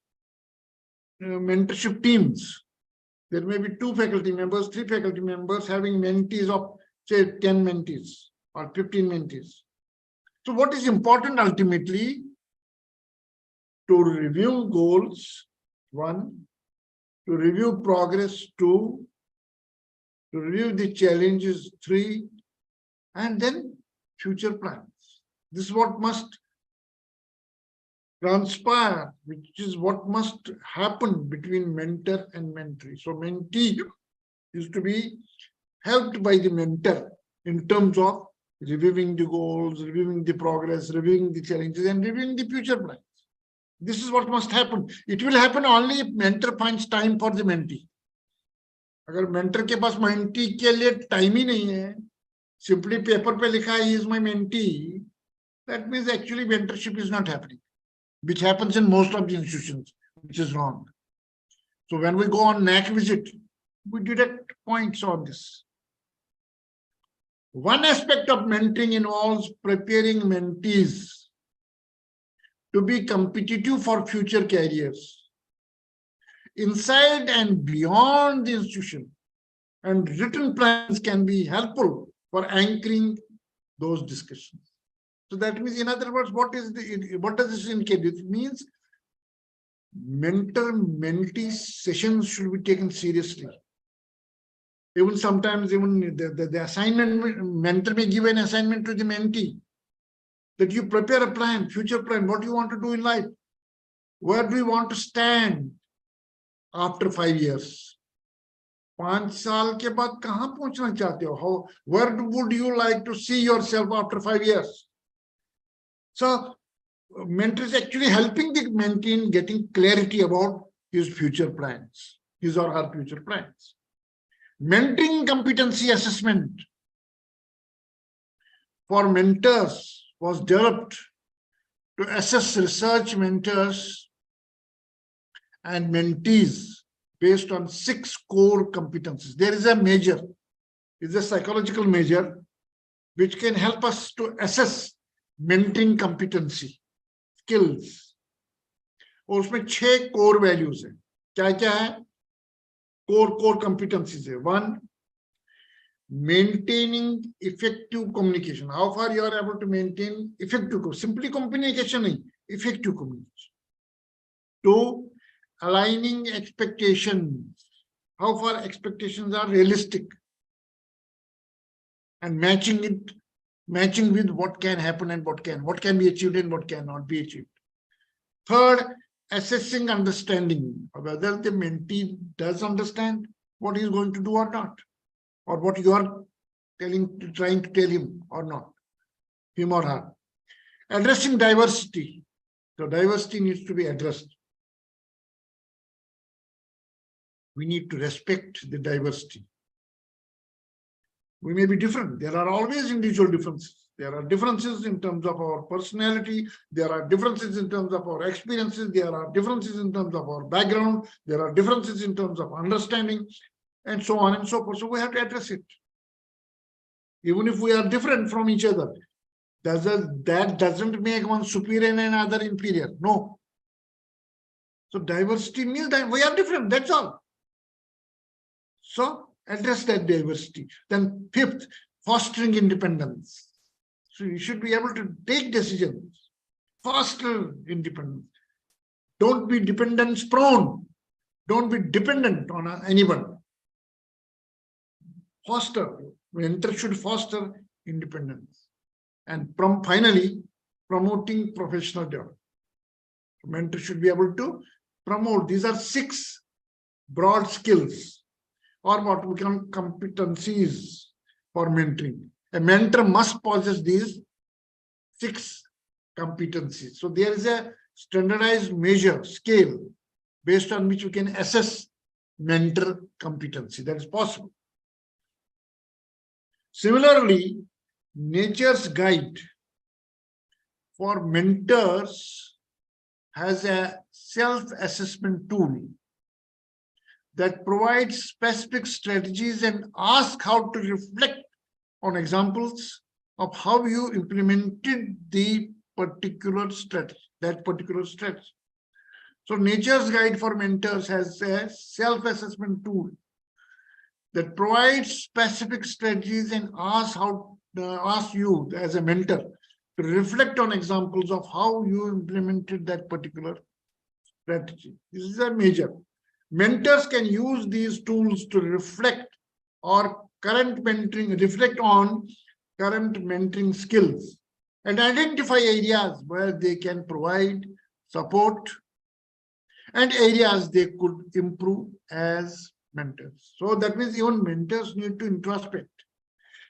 mentorship teams. There may be 2 faculty members, 3 faculty members having mentees of say 10 mentees or 15 mentees. So what is important ultimately? To review goals, 1, to review progress, 2, to review the challenges, 3, and then future plans. This is what must transpire, which is what must happen between mentor and mentee. So mentee is to be helped by the mentor in terms of reviewing the goals, reviewing the progress, reviewing the challenges, and reviewing the future plans. This is what must happen. It will happen only if mentor finds time for the mentee. अगर mentor के पास mentee के लिए time ही नहीं है, simply paper पे लिखा है he is my mentee, that means actually mentorship is not happening, which happens in most of the institutions, which is wrong. So when we go on NAC visit, we detect points on this. One aspect of mentoring involves preparing mentees to be competitive for future careers inside and beyond the institution, and written plans can be helpful for anchoring those discussions. So that means, in other words, what does this indicate? It means mentor-mentee sessions should be taken seriously. Even sometimes, even the assignment, mentor may give an assignment to the mentee that you prepare a plan, future plan, what do you want to do in life? Where do you want to stand after 5 years? 5 साल के बाद कहाँ पहुंचना चाहते हो? Where would you like to see yourself after 5 years? So mentor is actually helping the mentee in getting clarity about his future plans, his or her future plans. Mentoring competency assessment for mentors was developed to assess research mentors and mentees based on 6 core competencies. There is a measure is a psychological measure which can help us to assess mentoring competency, skills. और उसमें 6 core values हैं. क्या है? Core competencies है. 1, maintaining effective communication. How far you are able to maintain effective, simply communication nahi, effective communication. 2, aligning expectations. How far expectations are realistic and matching with what can happen and what can be achieved and what cannot be achieved. 3rd, assessing understanding, whether the mentee does understand what he is going to do or not, or what you are trying to tell him or not, him or her. Addressing diversity. So diversity needs to be addressed. We need to respect the diversity. We may be different. There are always individual differences. There are differences in terms of our personality. There are differences in terms of our experiences. There are differences in terms of our background. There are differences in terms of understanding, and so on and so forth. So we have to address it. Even if we are different from each other, that doesn't make one superior and another inferior. No. So diversity means that we are different. That's all. So address that diversity. Then 5th, fostering independence. So you should be able to take decisions, foster independence. Don't be dependence prone. Don't be dependent on anyone. Foster. Mentor should foster independence. And finally, promoting professional development. Mentor should be able to promote. These are 6 broad skills, or what we call competencies for mentoring. A mentor must possess these 6 competencies. So there is a standardized measure, scale, based on which we can assess mentor competency. That is possible. Similarly, Nature's Guide for Mentors has a self-assessment tool that provides specific strategies and asks how to reflect on examples of how you implemented the particular strategy, that particular strategy. So Nature's Guide for Mentors has a self-assessment tool that provides specific strategies and asks you as a mentor to reflect on examples of how you implemented that particular strategy. This is a major. Mentors can use these tools to reflect on current mentoring skills and identify areas where they can provide support and areas they could improve as mentors. So that means even mentors need to introspect.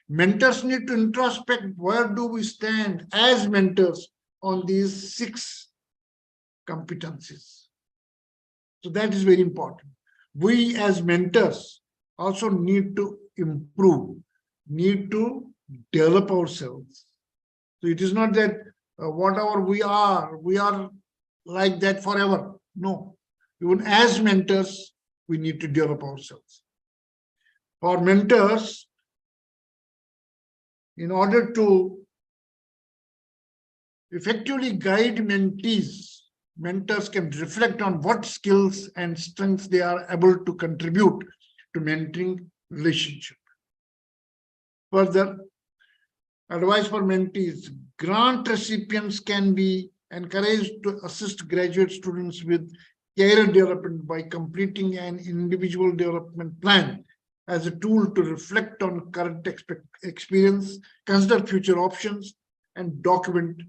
Mentors need to introspect, where do we stand as mentors on these 6 competencies. So that is very important. We as mentors also need to improve, need to develop ourselves. So it is not that whatever we are like that forever. No, even as mentors, we need to develop ourselves. For mentors, in order to effectively guide mentees, mentors can reflect on what skills and strengths they are able to contribute to mentoring relationship. Further, advice for mentees: grant recipients can be encouraged to assist graduate students with career development by completing an individual development plan as a tool to reflect on current experience, consider future options, and document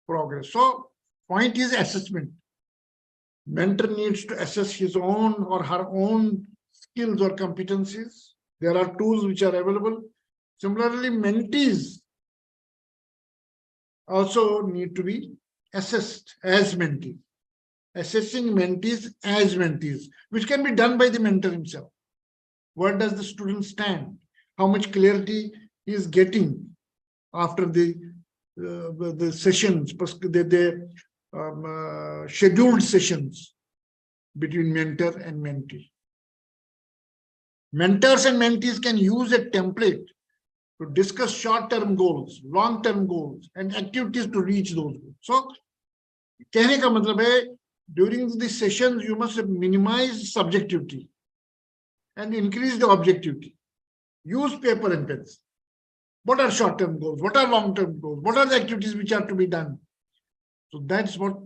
progress. So, point is assessment. Mentor needs to assess his own or her own skills or competencies. There are tools which are available. Similarly, mentees also need to be assessed as mentees. Assessing mentees as mentees, which can be done by the mentor himself. Where does the student stand? How much clarity he is getting after the sessions, the scheduled sessions between mentor and mentee. Mentors and mentees can use a template to discuss short-term goals, long-term goals, and activities to reach those goals. So, कहने का मतलब है, during the sessions, you must minimize subjectivity and increase the objectivity. Use paper and pens. What are short-term goals? What are long-term goals? What are the activities which are to be done? So that's what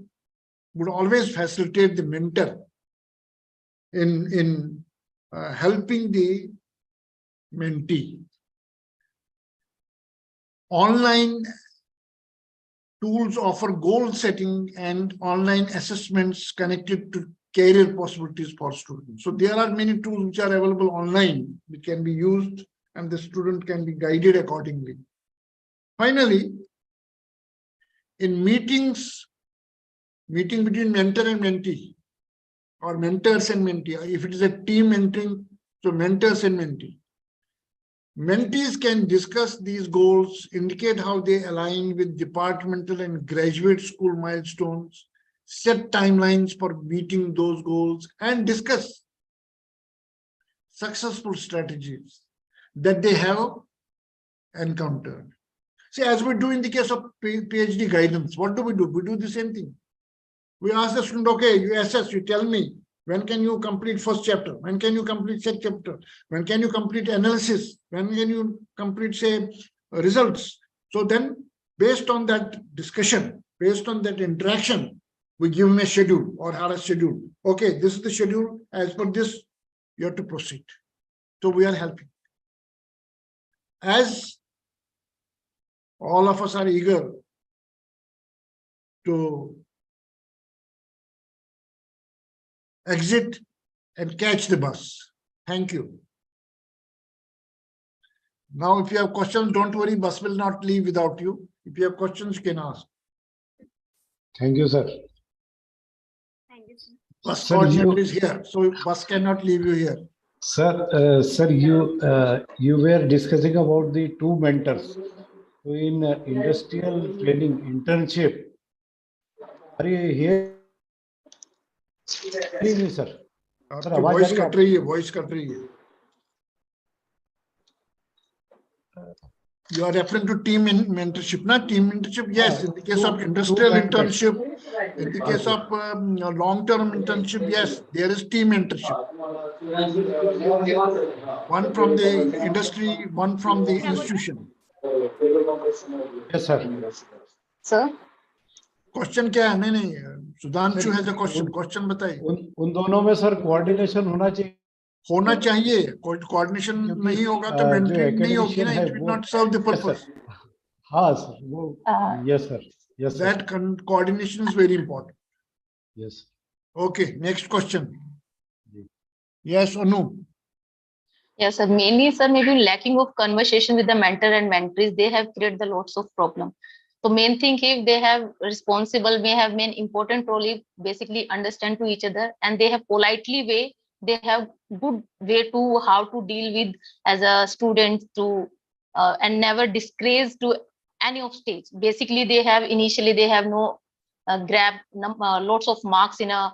would always facilitate the mentor in helping the mentee. Online tools offer goal setting and online assessments connected to career possibilities for students. So there are many tools which are available online which can be used and the student can be guided accordingly. Finally, in meeting between mentor and mentee, or mentors and mentee, if it is a team mentoring, so mentors and mentee. Mentees can discuss these goals, indicate how they align with departmental and graduate school milestones, set timelines for meeting those goals, and discuss successful strategies that they have encountered. See, as we do in the case of PhD guidance, what do? We do the same thing. We ask the student, okay, you assess, you tell me, when can you complete first chapter? When can you complete second chapter? When can you complete analysis? When can you complete, say, results? So then, based on that discussion, based on that interaction, we give them a schedule or have a schedule. Okay, this is the schedule. As per this, you have to proceed. So we are helping. As all of us are eager to exit and catch the bus. Thank you. Now, if you have questions, don't worry, bus will not leave without you. If you have questions, you can ask. Thank you, sir. Thank you, sir. Bus Sir, coordinator is here, so bus cannot leave you here. Sir, you were discussing about the two mentors. So in industrial training internship, are you hearing me, sir? आपकी आवाज आ voice रही है cut रही है, voice cut रही है. You are referring to team mentorship, not team mentorship. Yes, in the case of industrial internship, in the case of long-term internship, yes, there is team mentorship. One from the industry, one from the institution. Yes, sir. Sir? Question क्या है? नहीं, Sudhanshu has a question. Question बताइए. उन दोनों में sir coordination होना चाहिए. होना चाहिए. कोऑर्डिनेशन नहीं होगा तो मेंटरिंग नहीं होगी ना. It will not serve the purpose. हाँ सर, वो yes sir, yes sir. That coordination is very important. Yes. Okay, next question. Yes or no? Yes, sir. Mainly, sir, maybe lacking of conversation with the mentor and mentees, they have created the lots of problem. So main thing, if they have responsible, may have main important role is basically understand to each other, and they have politely way, they have good way to how to deal with as a student to and never disgrace to any of stage. Basically, they have initially they have no grab lots of marks in a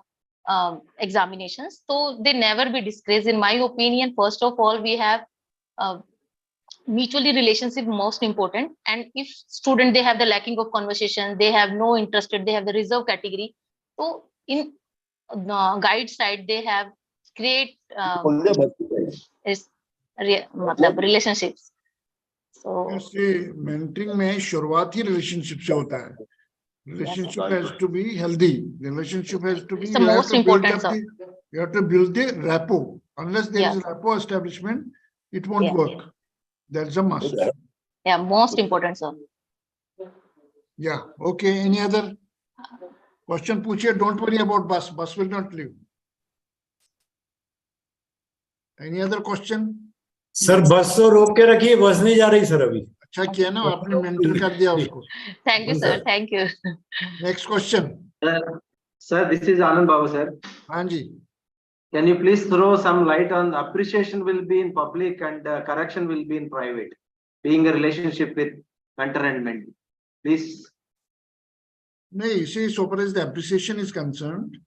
examinations, so they never be disgraced. In my opinion, first of all, we have mutually relationship most important, and if student they have the lacking of conversation, they have no interested, they have the reserve category, so in guide side they have great relationships. So see, mentoring में शुरुआत ही relationship से होता है. Relationship has to be healthy. Relationship has to be. It's the most important, sir. You have to build the rapport. Unless there is rapport establishment, it won't work. That's a must. Yeah, most important, sir. Yeah. Okay. Any other question? पूछिए. Don't worry about bus. Bus will not leave. Any other question? Sir बस तो रोक के रखिए, बस नहीं जा रही सर अभी. अच्छा किया ना, आपने मेंटर कर दिया उसको. Thank you, sir. Thank you. Next question. Sir, this is Anand Babu, sir. हाँ जी. Can you please throw some light on appreciation will be in public and correction will be in private, being a relationship with mentor and mentee? Please. No, you see, so far as the appreciation is concerned,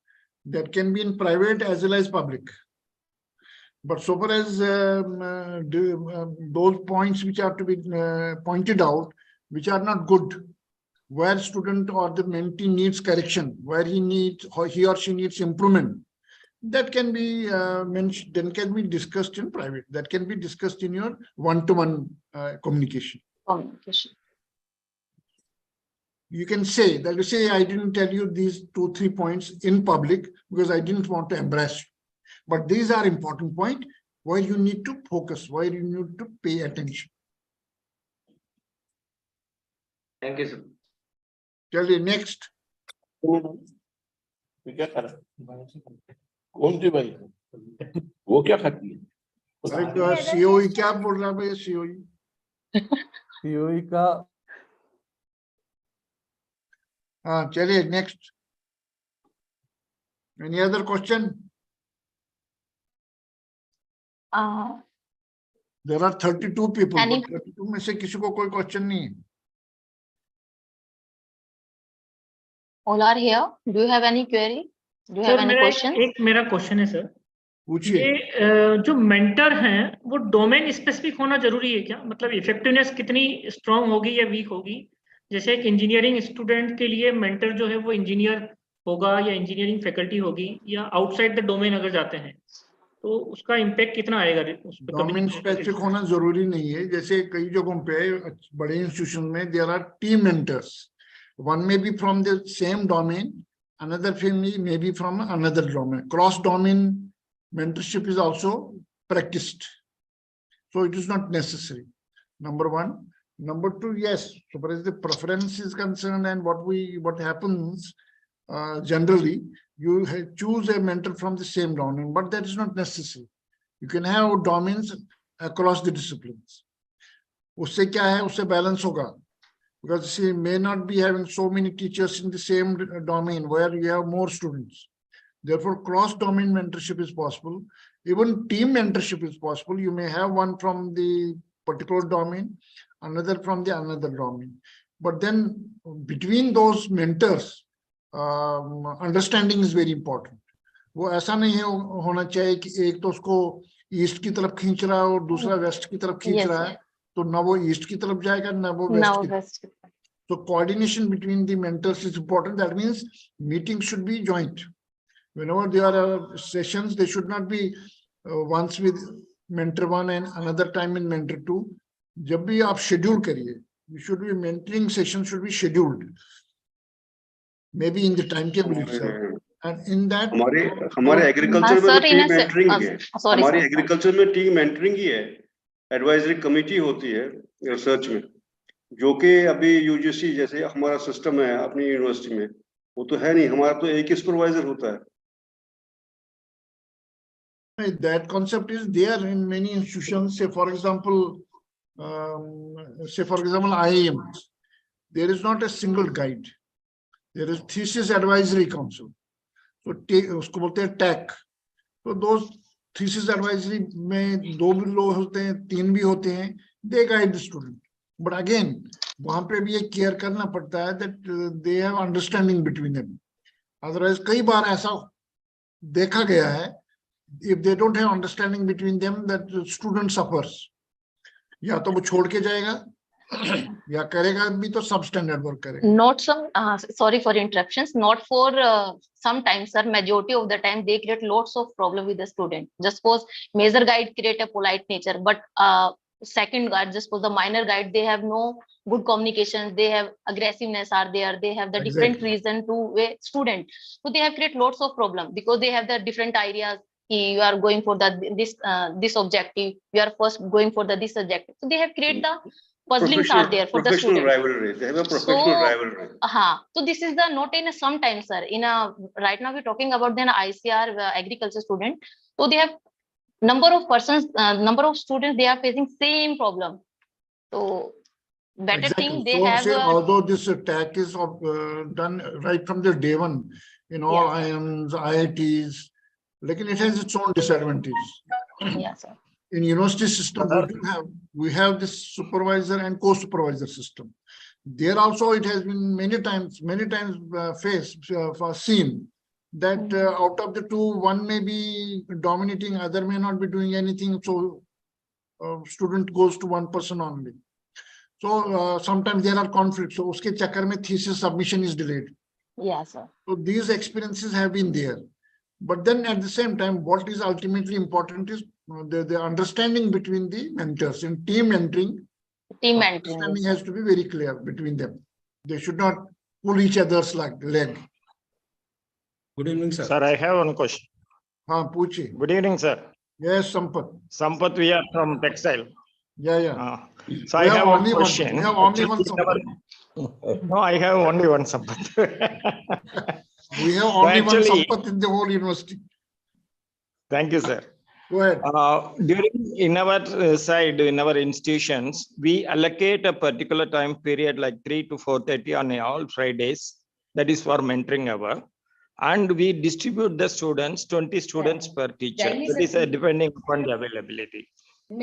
that can be in private as well as public. But so far as those points which are to be pointed out, which are not good, where student or the mentee needs correction, where he or she needs improvement, that can be mentioned, then can be discussed in private. That can be discussed in your one-to-one communication. You can say that, you say, I didn't tell you these 2-3 points in public because I didn't want to embarrass you. But these are important points where you need to focus, where you need to pay attention. Thank you, sir. Tell you next. कौन सी भाई वो क्या खाती है COE क्या बोल रहा है सीओई सीओई का हाँ चलिए next any other question there are 32 people 32 में से किसी को कोई क्वेश्चन नहीं है All are here. Do you have any query? Do you have any question? एक मेरा क्वेश्चन है सर, पूछिए। ये जो मेंटर हैं वो डोमेन स्पेसिफिक होना जरूरी है क्या? मतलब इफेक्टिवनेस कितनी स्ट्रांग होगी या वीक होगी? जैसे एक इंजीनियरिंग स्टूडेंट के लिए मेंटर जो है वो इंजीनियर होगा या इंजीनियरिंग फैकल्टी होगी, या आउटसाइड द डोमेन अगर जाते हैं तो उसका इम्पैक्ट कितना आएगा? डोमेन स्पेसिफिक होना जरूरी नहीं है। जैसे कई जगहों पे बड़े इंस्टीट्यूशन में there are team mentors, one may be from the same domain, another may be from another domain. Cross domain mentorship is also practiced, so it is not necessary. Number one. Number two, yes, so far as the preference is concerned and what happens generally, you choose a mentor from the same domain, but that is not necessary. You can have domains across the disciplines. उससे क्या है, उससे balance होगा. Because she may not be having so many teachers in the same domain where you have more students. Therefore, cross-domain mentorship is possible. Even team mentorship is possible. You may have one from the particular domain, another from the another domain. But then between those mentors, understanding is very important. वो ऐसा नहीं है होना चाहिए कि एक तो उसको ईस्ट की तरफ खींच रहा है और दूसरा वेस्ट की तरफ खींच रहा है, तो ना वो ईस्ट की तरफ जाएगा ना वो वेस्ट की तरफ. So coordination between the mentors is important. That means meetings should be joint. Whenever there are sessions, they should not be once with mentor one and another time in mentor two. जब भी आप schedule करिए, you should be mentoring session should be scheduled. Maybe in the timetable itself. And in that हमारे agriculture में team mentoring है. हमारे agriculture में team mentoring ही है. एडवाइजरी कमेटी होती है रिसर्च में, जो कि अभी यूजीसी जैसे हमारा सिस्टम है अपनी यूनिवर्सिटी में वो तो है नहीं. हमारा तो एक ही सुपरवाइजर होता है. That concept is there in many institutions. Say for example, IIMs. There is not a single guide. There is thesis advisory council. So उसको बोलते हैं TAC. So those thesis advisory में 2 भी लोग होते हैं, 3 भी होते हैं. They guide the student. But again, वहाँ पे भी ये केयर करना पड़ता है that they have understanding between them. Otherwise, कई बार ऐसा देखा गया है, if they don't have understanding between them, that the student suffers. या तो वो छोड़ के जाएगा या करेगा भी तो substandard work करेगा. Not some, sorry for interruptions, not for sometimes, sir, majority of the time they create lots of problem with the student. Just suppose major guide create a polite nature, but second guide, just suppose the minor guide, they have no good communication, they have aggressiveness are there, they have the different reason to a student. So they have create lots of problem because they have the different ideas. You are going for this objective, you are first going for this objective. So they have created the puzzlings are there for the student. Rivalry. They have a professional rivalry. So this is the not in a sometimes, sir. In a right now we're talking about the ICR agriculture student. So they have number of persons, number of students, they are facing same problem. So better thing they have. Although this attack is done right from the day one in all IIMs, IITs, like it has its own disadvantages. Yes, sir. In university system, we have this supervisor and co-supervisor system. There also it has been many times seen that out of the two, one may be dominating, other may not be doing anything. So student goes to one person only. So sometimes there are conflicts. So uske chakkar mein thesis submission is delayed. Yes, sir. So these experiences have been there. But then at the same time, what is ultimately important is the understanding between the mentors. In team mentoring, understanding has to be very clear between them. They should not pull each other's leg. Good evening, sir. Sir, I have one question. Puchi. Good evening, sir. Yes, Sampath. Sampath, we are from textile. Yeah. So I have one question. We have only one Sampath. No, I have only one Sampath. We have only one Sampath in the whole university. Thank you, sir. Go ahead. In our side, in our institutions, we allocate a particular time period like 3 to 4:30 on all Fridays. That is for mentoring hour. And we distribute the students, 20 students per teacher. That is depending upon the availability. And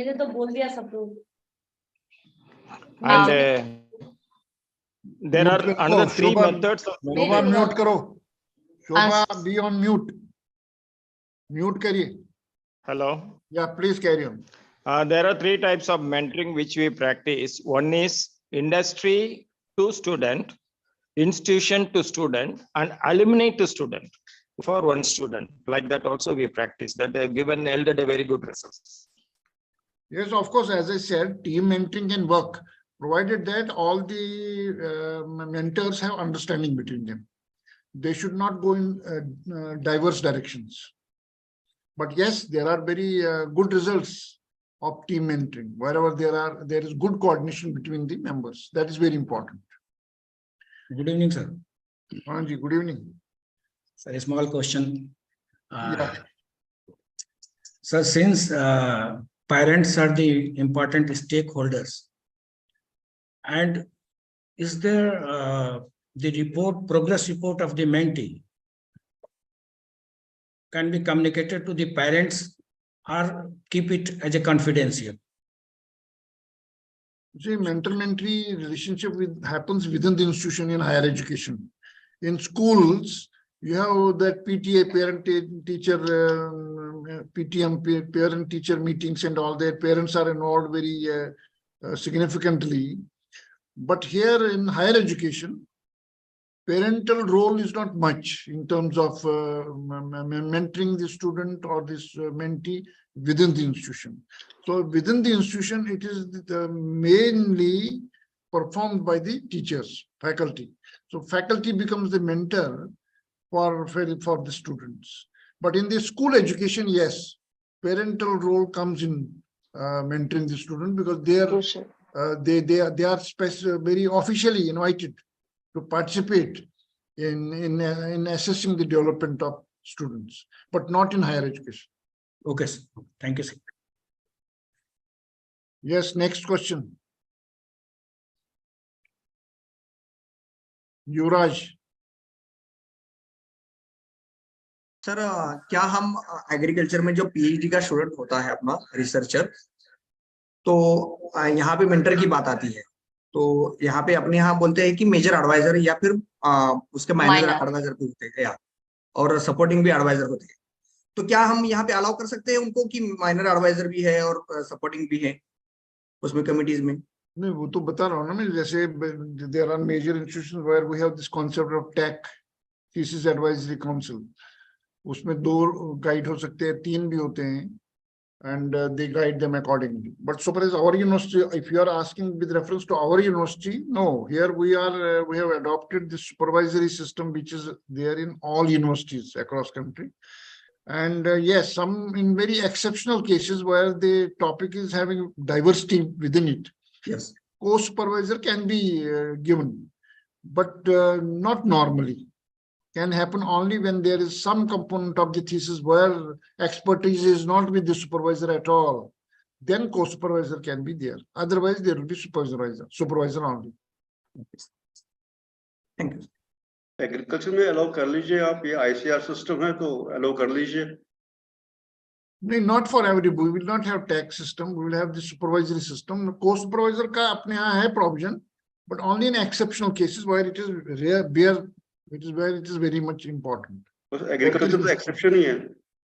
there are another three methods of Shobha, mute karo. Shobha, be on mute. Mute kariye. Hello. Yeah, please carry on. There are three types of mentoring which we practice. One is industry to student, institution to student, and alumni to student for one student. Like that also we practice. That have given yielded a very good results. Yes, of course, as I said, team mentoring can work, provided that all the mentors have understanding between them. They should not go in diverse directions. But yes, there are very good results of team mentoring. Wherever there is good coordination between the members. That is very important. Good evening, sir. Anji, good evening. Sir, a small question. Yeah. Sir, since parents are the important stakeholders, and is there the progress report of the mentee can be communicated to the parents or keep it as a confidential? See, mentor-mentee relationship happens within the institution in higher education. In schools, you have that PTA, parent-teacher, PTM, parent-teacher meetings and all that. Parents are involved very significantly. But here in higher education, parental role is not much in terms of mentoring the student or this mentee within the institution. So within the institution, it is mainly performed by the teachers, faculty. So faculty becomes the mentor for the students. But in the school education, yes, parental role comes in mentoring the student because they are very officially invited to participate in assessing the development of students, but not in higher education. Okay, sir. Thank you, sir. Yes, next question. Yuvraj. Sir क्या हम agriculture में जो PhD का student होता है अपना researcher, तो यहाँ पे मेंटर की बात आती है, तो यहाँ पे अपने यहाँ बोलते हैं कि मेजर एडवाइजर या फिर उसके माइनर एडवाइजर भी होते हैं और सपोर्टिंग भी एडवाइजर होते हैं, तो क्या हम यहाँ पे अलाउ कर सकते हैं उनको कि माइनर एडवाइजर भी है और सपोर्टिंग भी है उसमें कमिटीज में? नहीं, वो तो बता रहा हूँ ना मैं, जैसे there are major institutions where we have this concept of tech thesis advisory council, उसमें 2 गाइड हो सकते हैं, 3 भी होते हैं, and they guide them accordingly. But so far as our university, if you are asking with reference to our university, no, here we have adopted the supervisory system which is there in all universities across country. And yes, some in very exceptional cases where the topic is having diversity within it, yes, co-supervisor can be given, but not normally. Can happen only when there is some component of the thesis where expertise is not with the supervisor at all. Then co-supervisor can be there. Otherwise, there will be supervisor only. Thank you. Agriculture में allow कर लीजिए आप, ये ICR system है तो allow कर लीजिए. नहीं, not for everybody. We will not have tax system. We will have the supervisory system. Co-supervisor का अपने यहाँ है provision, but only in exceptional cases where it is rare, where it is very much important. Agriculture तो exception ही है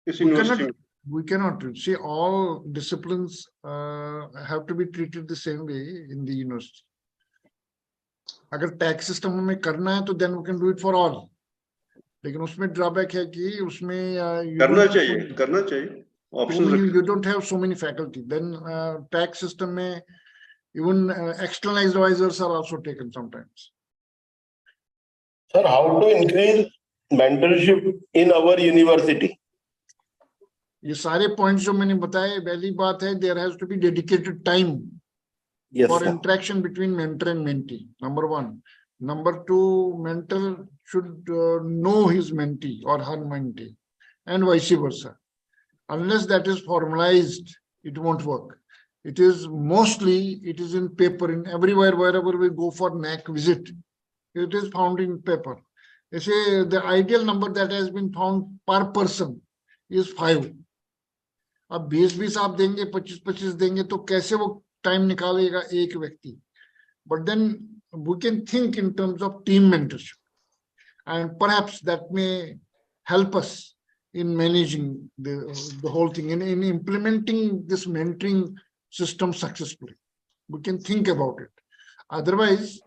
इस university में. We cannot see all disciplines have to be treated the same way in the university. अगर tax system में करना है तो then we can do it for all. लेकिन उसमें ड्रॉबैक है कि उसमें करना चाहिए options. You don't have so many faculty. Then tax system में even external advisors are also taken sometimes. Sir, how to increase mentorship in our university? ये सारे पॉइंट्स जो मैंने बताए, पहली बात है there has to be dedicated time for interaction between mentor and mentee. Number one. Number two, mentor should know his mentee or her mentee, and vice versa. Unless that is formalized, it won't work. It is in paper, in everywhere, wherever we go for NAC visit, it is found in paper. They say the ideal number that has been found per person is 5. अब 20 आप देंगे, 25 देंगे, तो कैसे वो time निकालेगा एक व्यक्ति? But then we can think in terms of team mentorship, and perhaps that may help us in managing the whole thing, in implementing this mentoring system successfully. We can think about it. Otherwise,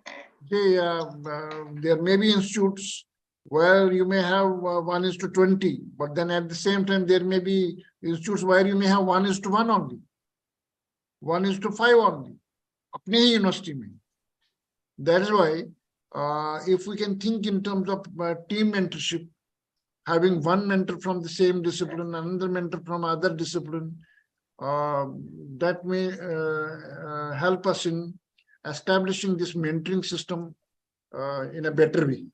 there may be institutes where you may have 1:20, but then at the same time, there may be institutes where you may have 1:1 only, 1:5 only, apne hi university mein. That is why, if we can think in terms of team mentorship, having one mentor from the same discipline, another mentor from other discipline, that may help us in establishing this mentoring system in a better way.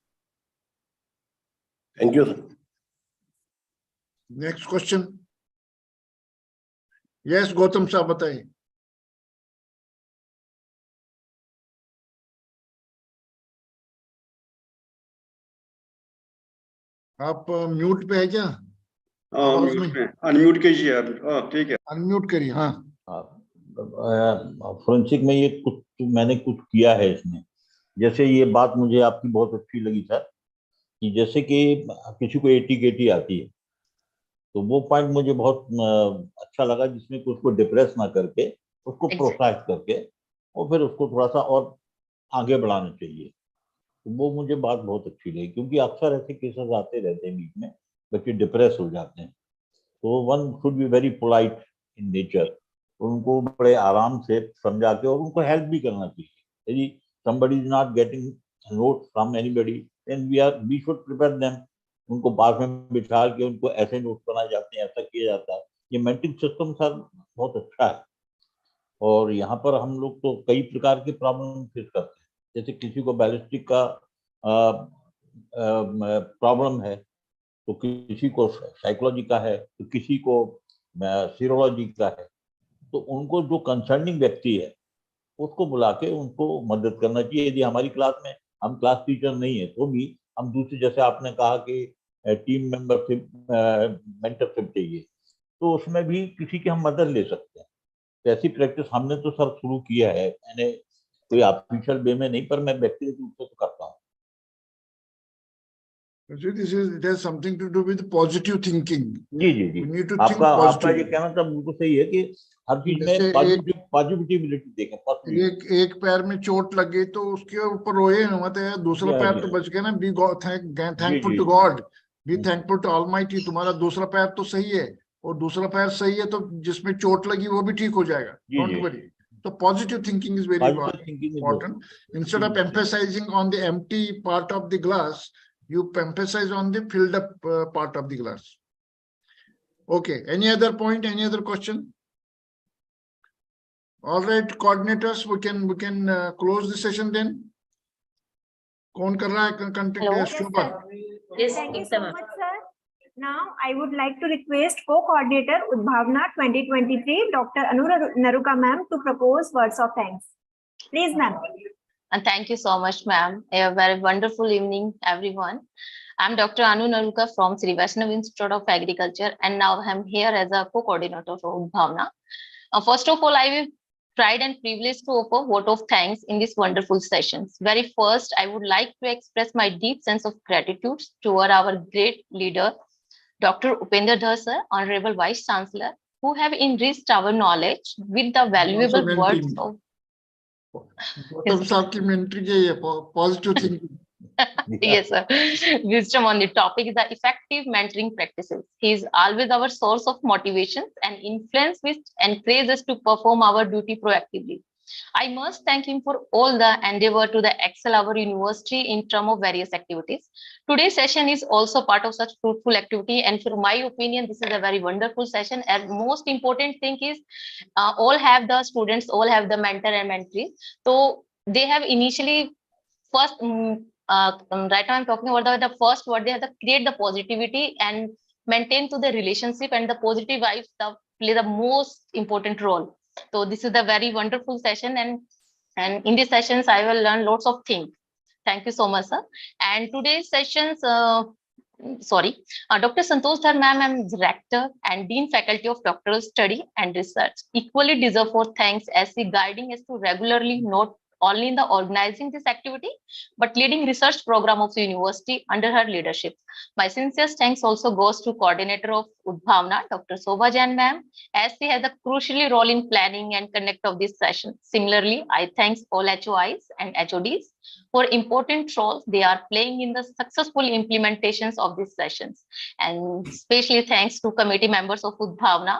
Thank you, sir. Next question. Yes, Gautam sir, बताइए. आप mute पे है क्या? Unmute कीजिए. ठीक है, unmute करिए. हाँ, फोरेंसिक में ये कुछ मैंने कुछ किया है इसमें. जैसे ये बात मुझे आपकी बहुत अच्छी लगी सर, कि जैसे कि किसी को एटी आती है, तो वो पॉइंट मुझे बहुत अच्छा लगा, जिसमें कि उसको डिप्रेस ना करके, उसको प्रोत्साहित करके और फिर उसको थोड़ा सा और आगे बढ़ाना चाहिए. तो वो मुझे बात बहुत अच्छी लगी, क्योंकि अक्सर ऐसे केसेस आते रहते हैं बीच में, बच्चे डिप्रेस हो जाते हैं. तो one should be very polite in nature, उनको बड़े आराम से समझा के और उनको हेल्प भी करना चाहिए. यदि somebody is not getting notes from anybody, then we should prepare them. उनको पास में बिठा के उनको ऐसे नोट्स बनाए जाते हैं, ऐसा किया जाता है. ये मेंटरिंग सिस्टम सर बहुत अच्छा है. और यहाँ पर हम लोग तो कई प्रकार के प्रॉब्लम फेस करते हैं. जैसे किसी को बैलिस्टिक का प्रॉब्लम है, तो किसी को साइकोलॉजी का है, तो किसी को सीरोलॉजी का है. तो उनको जो कंसर्निंग व्यक्ति है उसको बुला के उनको मदद करना चाहिए. यदि हमारी क्लास में हम क्लास टीचर नहीं है, तो भी हम दूसरे, जैसे आपने कहा कि टीम मेंबरशिप मेंटरशिप चाहिए, तो उसमें भी किसी की हम मदद ले सकते हैं. तो ऐसी प्रैक्टिस हमने तो सर शुरू किया है. मैंने कोई ऑफिशियल वे में नहीं, पर मैं व्यक्तिगत रूप से तो करता हूँ. It has something to do with positive thinking. जी. आपका ये कहना तो बिल्कुल सही है कि हर चीज में पॉजिटिविटी देखें. एक पैर में चोट लग गई तो उसके ऊपर रोए मत है, दूसरा पैर तो बच गया ना. Be thankful to God, be thankful to almighty. तुम्हारा दूसरा पैर तो सही है, और दूसरा पैर सही है तो जिसमें चोट लगी वो भी ठीक हो जाएगा. Don't worry. So positive thinking is very important. Instead of emphasizing on the empty part of the glass, you emphasize on the filled up part of the glass. Okay, any other point, any other question? All right, coordinators, we can close the session then. कौन कर रहा है contact? Shubha. Yes, thank you so much, sir. Now I would like to request co-coordinator Udhbhavana 2023, Dr. Anu Naruka ma'am, to propose words of thanks. Please, ma'am. And thank you so much, ma'am. A very wonderful evening, everyone. I'm Dr. Anu Naruka from Sri Vaishnav Institute of Agriculture, and now I'm here as a co-coordinator for Udhbhavana. First of all, I will pride and privilege to offer vote of thanks in these wonderful sessions. Very first, I would like to express my deep sense of gratitude toward our great leader, Dr. Upender Dhar sir, Honorable Vice Chancellor, who have enriched our knowledge with the valuable words of positive thinking. Yes, sir. Wisdom on the topic is the effective mentoring practices. He is always our source of motivation and influence, which encourages us to perform our duty proactively. I must thank him for all the endeavor to the excel our university in terms of various activities. Today's session is also part of such fruitful activity, and for my opinion, this is a very wonderful session. And most important thing is, all have the students, all have the mentor and mentee. So they have initially first. Right now I'm talking about the first what they have to create the positivity and maintain to the relationship, and the positive vibes play the most important role. So this is the very wonderful session, and in these sessions I will learn lots of things. Thank you so much, sir. And today's sessions, Dr. Santosh Dhar ma'am, I'm Director and Dean Faculty of Doctoral Study and Research, equally deserve for thanks as the guiding us to regularly not only in the organizing this activity, but leading research program of the university under her leadership. My sincerest thanks also goes to coordinator of Udhbhavana, Dr. Shobha Jain ma'am, as she has a crucial role in planning and conduct of this session. Similarly, I thank all HOIs and HODs for important roles they are playing in the successful implementations of these sessions. And especially thanks to committee members of Udhbhavana.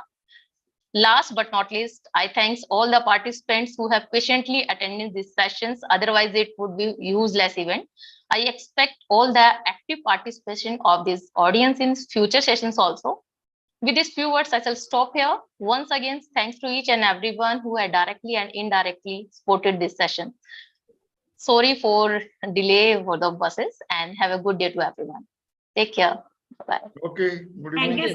Last but not least, I thank all the participants who have patiently attended these sessions. Otherwise, it would be useless event. I expect all the active participation of this audience in future sessions also. With these few words, I shall stop here. Once again, thanks to each and everyone who had directly and indirectly supported this session. Sorry for delay for the buses, and have a good day to everyone. Take care. Bye. Okay. Thank you so